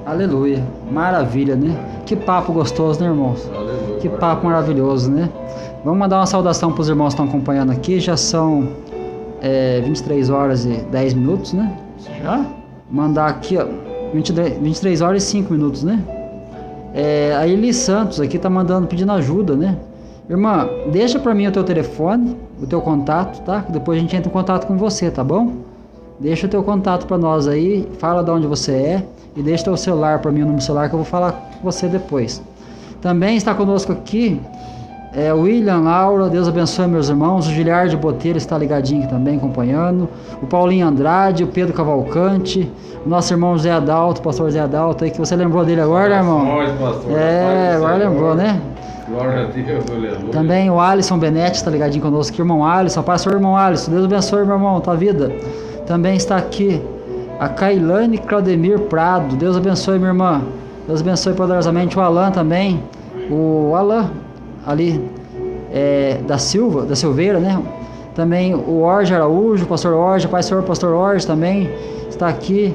Aleluia, maravilha, né? Que papo gostoso, né, irmãos?
Aleluia.
Que papo maravilhoso, né? Vamos mandar uma saudação para os irmãos que estão acompanhando aqui. Já são 23 horas e 10 minutos, né?
Já?
Mandar aqui, ó, 23 horas e 5 minutos, né? A Eli Santos aqui tá mandando, pedindo ajuda, né? Irmã, deixa para mim o teu telefone, o teu contato, tá? Depois a gente entra em contato com você, tá bom? Deixa o teu contato para nós aí, fala de onde você é e deixa teu celular para mim, o número do celular, que eu vou falar com você depois. Também está conosco aqui William, Laura, Deus abençoe meus irmãos. O Giliardi Botelho está ligadinho aqui também, acompanhando. O Paulinho Andrade, o Pedro Cavalcante, o nosso irmão Zé Adalto, o pastor Zé Adalto aí, que você lembrou dele agora, né, irmão? Agora lembrou, né?
Glória a Deus, aleluia.
Também o Alisson Benetti está ligadinho conosco aqui, irmão Alisson, pastor irmão Alisson, Deus abençoe, meu irmão, tua vida. Também está aqui a Kailane Claudemir Prado, Deus abençoe, minha irmã. Deus abençoe poderosamente. O Alan também, o Alan ali da Silveira, né? Também o Orge Araújo, o pastor Orge, pai senhor, pastor Orge também está aqui,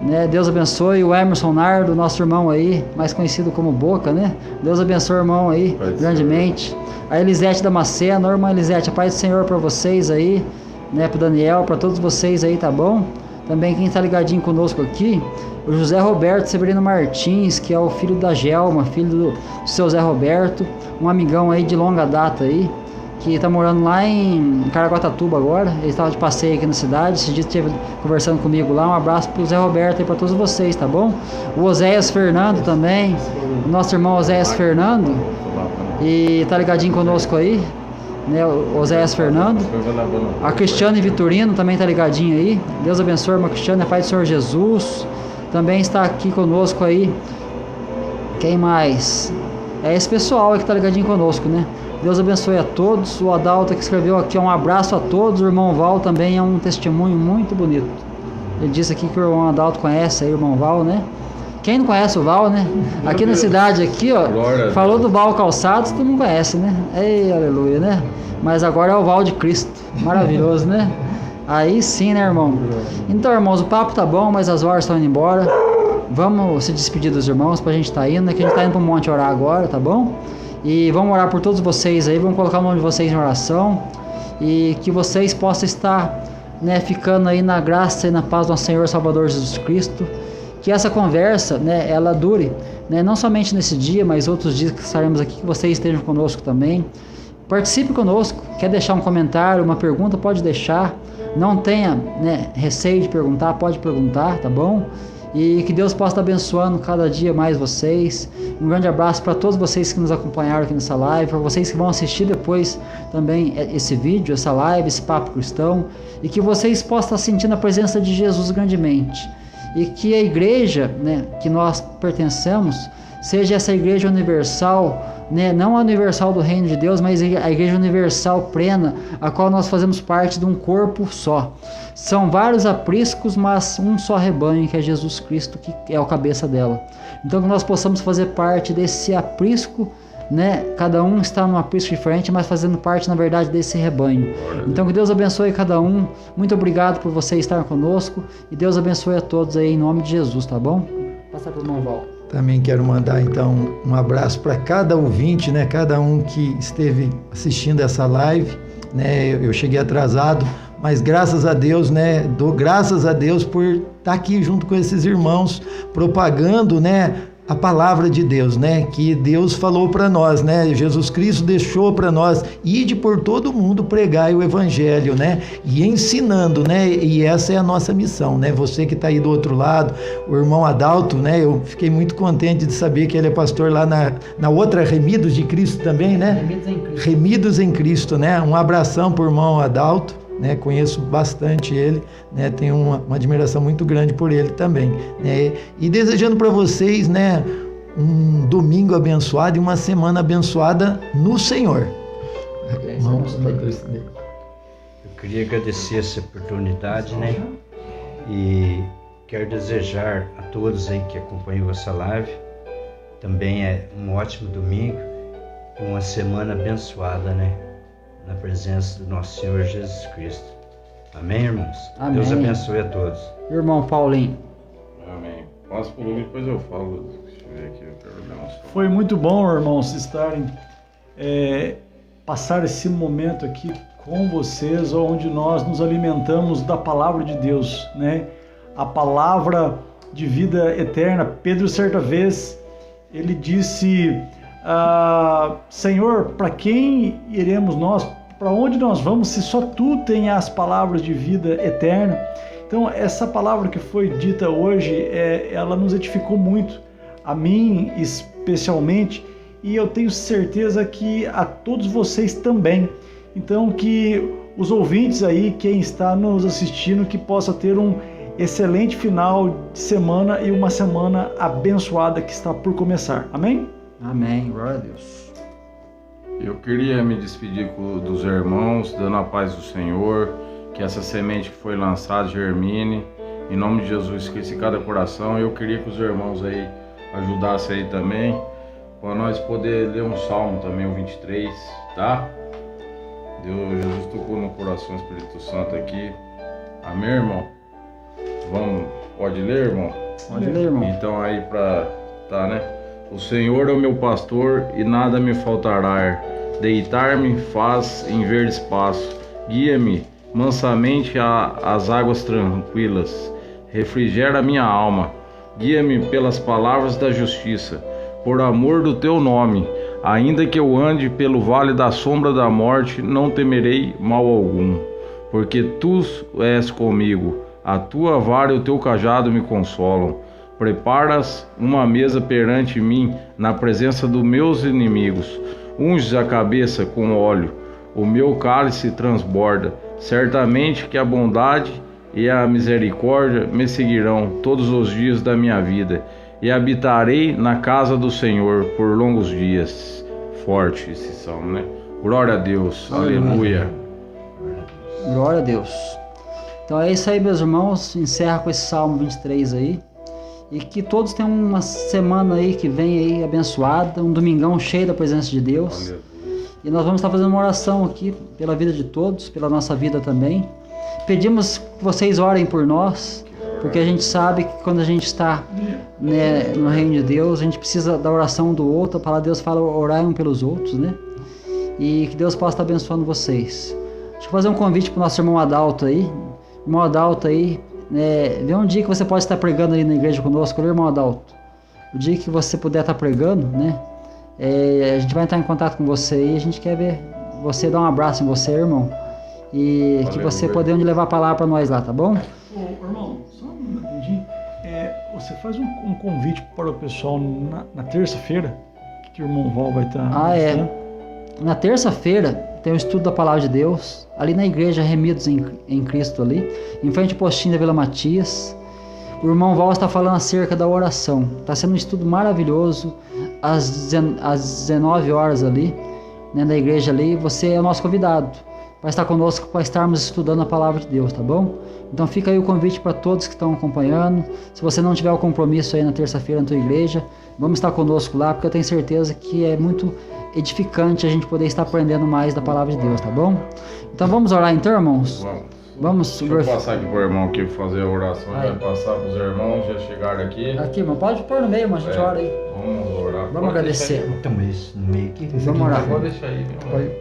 né? Deus abençoe. O Emerson Nardo, nosso irmão aí, mais conhecido como Boca, né? Deus abençoe o irmão aí, grandemente. A Elisete Damasceno, irmã Elisete, a paz do Senhor para vocês aí, né? Para Daniel, para todos vocês aí, tá bom? Também quem está ligadinho conosco aqui, o José Roberto Severino Martins, que é o filho da Gelma, filho do seu Zé Roberto, um amigão aí de longa data aí, que está morando lá em Caraguatatuba agora. Ele estava de passeio aqui na cidade, esse dia esteve conversando comigo lá. Um abraço para o Zé Roberto e para todos vocês, tá bom? O Oséias Fernando também, o nosso irmão Oséias Fernando, e tá ligadinho conosco aí, né? O Oséias Fernando. A Cristiane Vitorino também tá ligadinho aí. Deus abençoe a irmã Cristiane, a paz do Senhor Jesus. Também está aqui conosco aí. Quem mais? É esse pessoal aí que tá ligadinho conosco, né? Deus abençoe a todos. O Adalto que escreveu aqui, um abraço a todos. O irmão Val também é um testemunho muito bonito. Ele disse aqui que o irmão Adalto conhece aí o irmão Val, né? Quem não conhece o Val, né? Aqui na cidade aqui, ó, falou do Val Calçados, tu não conhece, né? Ei, aleluia, né? Mas agora é o Val de Cristo. Maravilhoso, né? Aí sim, né, irmão? Então, irmãos, o papo tá bom, mas as horas estão indo embora. Vamos se despedir dos irmãos pra gente tá indo, né? Que a gente tá indo pro monte orar agora, tá bom? E vamos orar por todos vocês aí, vamos colocar o nome de vocês em oração. E que vocês possam estar, né, ficando aí na graça e na paz do nosso Senhor Salvador Jesus Cristo. Que essa conversa, né, ela dure, né, não somente nesse dia, mas outros dias que estaremos aqui, que vocês estejam conosco também. Participe conosco. Quer deixar um comentário, uma pergunta, pode deixar. Não tenha, né, receio de perguntar, pode perguntar, tá bom? E que Deus possa estar abençoando cada dia mais vocês. Um grande abraço para todos vocês que nos acompanharam aqui nessa live, para vocês que vão assistir depois também esse vídeo, essa live, esse papo cristão, e que vocês possam estar sentindo a presença de Jesus grandemente. E que a igreja, né, que nós pertencemos seja essa igreja universal, né, não a universal do reino de Deus, mas a igreja universal plena, a qual nós fazemos parte de um corpo só. São vários apriscos, mas um só rebanho, que é Jesus Cristo, que é o cabeça dela. Então que nós possamos fazer parte desse aprisco, né? Cada um está num aprisco diferente, mas fazendo parte, na verdade, desse rebanho. Então que Deus abençoe cada um. Muito obrigado por você estar conosco, e Deus abençoe a todos aí em nome de Jesus, tá bom? Passa para o irmão Val.
Também quero mandar então um abraço para cada ouvinte, né? Cada um que esteve assistindo essa live, né? Eu cheguei atrasado, mas graças a Deus, né? Dou graças a Deus por estar aqui junto com esses irmãos, propagando, né, a palavra de Deus, né? Que Deus falou para nós, né? Jesus Cristo deixou para nós: ide por todo mundo, pregai o evangelho, né? E ensinando, né? E essa é a nossa missão, né? Você que está aí do outro lado, o irmão Adalto, né? Eu fiquei muito contente de saber que ele é pastor lá na outra Remidos de Cristo também, né?
Remidos em Cristo.
Remidos em Cristo, né? Um abração para o irmão Adalto, né? Conheço bastante ele, né? Tenho uma admiração muito grande por ele também, né? E desejando para vocês, né, um domingo abençoado e uma semana abençoada no Senhor.
Eu queria agradecer essa oportunidade, né? E quero desejar a todos aí que acompanham essa live também é um ótimo domingo, uma semana abençoada, né? Na presença do nosso Senhor Jesus Cristo. Amém, irmãos?
Amém.
Deus abençoe a todos.
Irmão Paulinho.
Amém. Passa por mim, depois eu falo. Deixa eu ver aqui, eu quero dar um...
Foi muito bom, irmãos, estarem, passar esse momento aqui com vocês, onde nós nos alimentamos da palavra de Deus, né? A palavra de vida eterna. Pedro, certa vez, ele disse: Senhor, para quem iremos nós? Para onde nós vamos se só Tu tem as palavras de vida eterna? Então, essa palavra que foi dita hoje, ela nos edificou muito, a mim especialmente, e eu tenho certeza que a todos vocês também. Então, que os ouvintes aí, quem está nos assistindo, que possa ter um excelente final de semana e uma semana abençoada que está por começar. Amém?
Amém. Glória a Deus.
Eu queria me despedir dos irmãos, dando a paz do Senhor, que essa semente que foi lançada germine, em nome de Jesus Cristo em cada coração. Eu queria que os irmãos aí ajudassem aí também, para nós poder ler um salmo também, o 23, tá? Jesus tocou no coração do Espírito Santo aqui. Amém, irmão? Vamos, pode ler, irmão?
Pode ler, irmão.
Então aí tá, né? O Senhor é o meu pastor e nada me faltará. Deitar-me faz em verdes pastos. Guia-me mansamente às águas tranquilas. Refrigera minha alma. Guia-me pelas palavras da justiça, por amor do teu nome. Ainda que eu ande pelo vale da sombra da morte, não temerei mal algum, porque tu és comigo. A tua vara e o teu cajado me consolam. Preparas uma mesa perante mim na presença dos meus inimigos. Unges a cabeça com óleo, o meu cálice transborda. Certamente que a bondade e a misericórdia me seguirão todos os dias da minha vida, e habitarei na casa do Senhor por longos dias. Forte esse salmo, né? Glória a Deus, aleluia.
Glória a Deus. Então é isso aí, meus irmãos. Encerra com esse Salmo 23 aí. E que todos tenham uma semana aí que vem aí abençoada, um domingão cheio da presença de Deus.
Aleluia.
E nós vamos estar fazendo uma oração aqui pela vida de todos, pela nossa vida também. Pedimos que vocês orem por nós, porque a gente sabe que quando a gente está, né, no reino de Deus, a gente precisa da oração do outro. A palavra de Deus fala orar um pelos outros, né? E que Deus possa estar abençoando vocês. Deixa eu fazer um convite para o nosso irmão Adalto aí. Irmão Adalto aí, vê um dia que você pode estar pregando ali na igreja conosco, né, irmão Adalto? O dia que você puder estar pregando, né? A gente vai entrar em contato com você aí, a gente quer ver você, dar um abraço em você, irmão. E que você poder levar a palavra para nós lá, tá bom?
Ô, irmão, só um rapidinho. Você faz um convite para o pessoal na terça-feira, que o irmão Val vai estar...
Na terça-feira tem o estudo da palavra de Deus, ali na igreja Remidos em Cristo ali, em frente ao postinho da Vila Matias. O irmão Val está falando acerca da oração. Está sendo um estudo maravilhoso, às 19 horas ali, né, na igreja ali. Você é o nosso convidado para estar conosco, para estarmos estudando a palavra de Deus, tá bom? Então fica aí o convite para todos que estão acompanhando. Se você não tiver o compromisso aí na terça-feira na tua igreja, vamos estar conosco lá, porque eu tenho certeza que é muito edificante a gente poder estar aprendendo mais da palavra de Deus, tá bom? Então vamos orar então, irmãos? Vamos.
Deixa eu passar aqui pro irmão aqui fazer a oração. Vai passar pros irmãos, já chegaram aqui.
Aqui, irmão, pode pôr no meio, irmão, a gente ora aí.
Vamos orar.
Vamos agradecer.
Então, esse no meio aqui.
Vamos orar.
Pode deixar aí, meu irmão.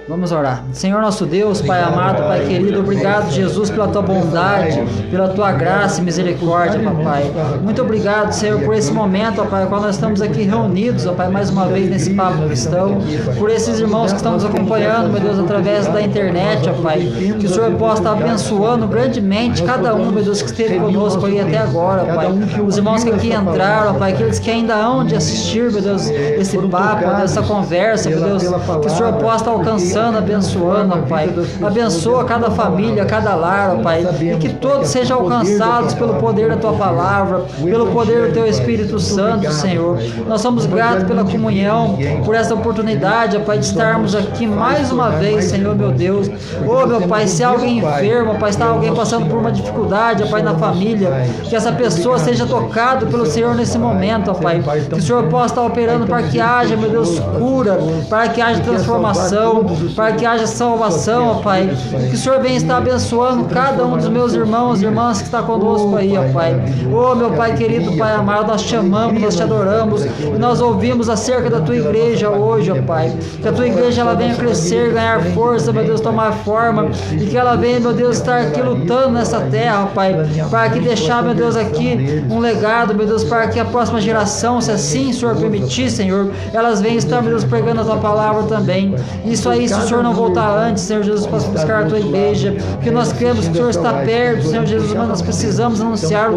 Vamos orar. Senhor nosso Deus, Pai amado, Pai querido, obrigado, Jesus, pela tua bondade, pela tua graça e misericórdia, papai. Muito obrigado, Senhor, por esse momento, ó Pai, quando nós estamos aqui reunidos, ó Pai, mais uma vez nesse papo cristão, por esses irmãos que estão nos acompanhando, meu Deus, através da internet, ó Pai, que o Senhor possa estar abençoando grandemente cada um, meu Deus, que esteve conosco aí até agora, ó Pai. Os irmãos que aqui entraram, ó Pai, aqueles que ainda hão de assistir, meu Deus, esse papo, ó Deus, essa conversa, meu Deus, que o Senhor possa estar alcançando, abençoando, ó Pai. Abençoa cada família, cada lar, ó Pai, e que todos sejam alcançados pelo poder da tua palavra, pelo poder do teu Espírito Santo, Senhor. Nós somos gratos pela comunhão, por essa oportunidade, ó Pai, de estarmos aqui mais uma vez, Senhor, meu Deus. Oh, meu Pai, se há alguém enfermo, ó Pai, está alguém passando por uma dificuldade, ó Pai, na família, que essa pessoa seja tocada pelo Senhor nesse momento, ó Pai. Que o Senhor possa estar operando para que haja, meu Deus, cura, para que haja transformação, para que haja salvação, ó Pai. Que o Senhor venha estar abençoando cada um dos meus irmãos e irmãs que está conosco aí, ó Pai. Oh, meu Pai querido, Pai amado, nós te amamos, nós te adoramos e nós ouvimos acerca da tua igreja hoje, ó Pai. Que a tua igreja ela venha crescer, ganhar força, meu Deus, tomar forma e que ela venha, meu Deus, estar aqui lutando nessa terra, ó Pai, para que deixar, meu Deus, aqui um legado, meu Deus, para que a próxima geração, se assim o Senhor permitir, Senhor, elas venham estar, meu Deus, pregando a tua palavra também. Isso aí, se o Senhor não voltar antes, Senhor Jesus, possa buscar a tua igreja, que nós cremos que o Senhor está perto, Senhor Jesus, mas nós precisamos anunciar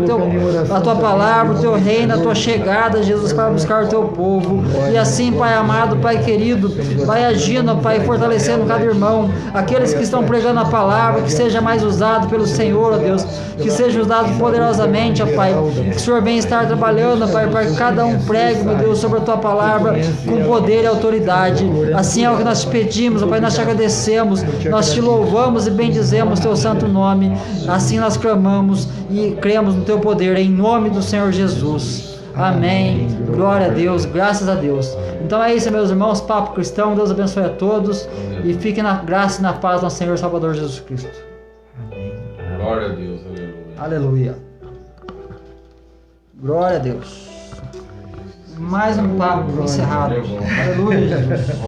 a tua palavra, o teu reino, a tua chegada, Jesus, para buscar o teu povo. E assim, Pai amado, Pai querido, vai agindo, Pai, fortalecendo cada irmão, aqueles que estão pregando a palavra, que seja mais usado pelo Senhor, ó Deus, que seja usado poderosamente, ó Pai, que o Senhor venha estar trabalhando, Pai, para que cada um pregue, meu Deus, sobre a tua palavra com poder e autoridade. Assim é o que nós te pedimos, ó Pai, nós te agradecemos, nós te louvamos e bendizemos teu santo nome. Assim nós clamamos e cremos no teu poder, em nome do Senhor Jesus. Amém. Glória a Deus, graças a Deus. Então é isso, meus irmãos, Papo Cristão. Deus abençoe a todos e fiquem na graça e na paz do nosso Senhor Salvador Jesus Cristo.
Glória a Deus, aleluia.
Aleluia. Glória a Deus. Mais um papo encerrado. Aleluia, Jesus.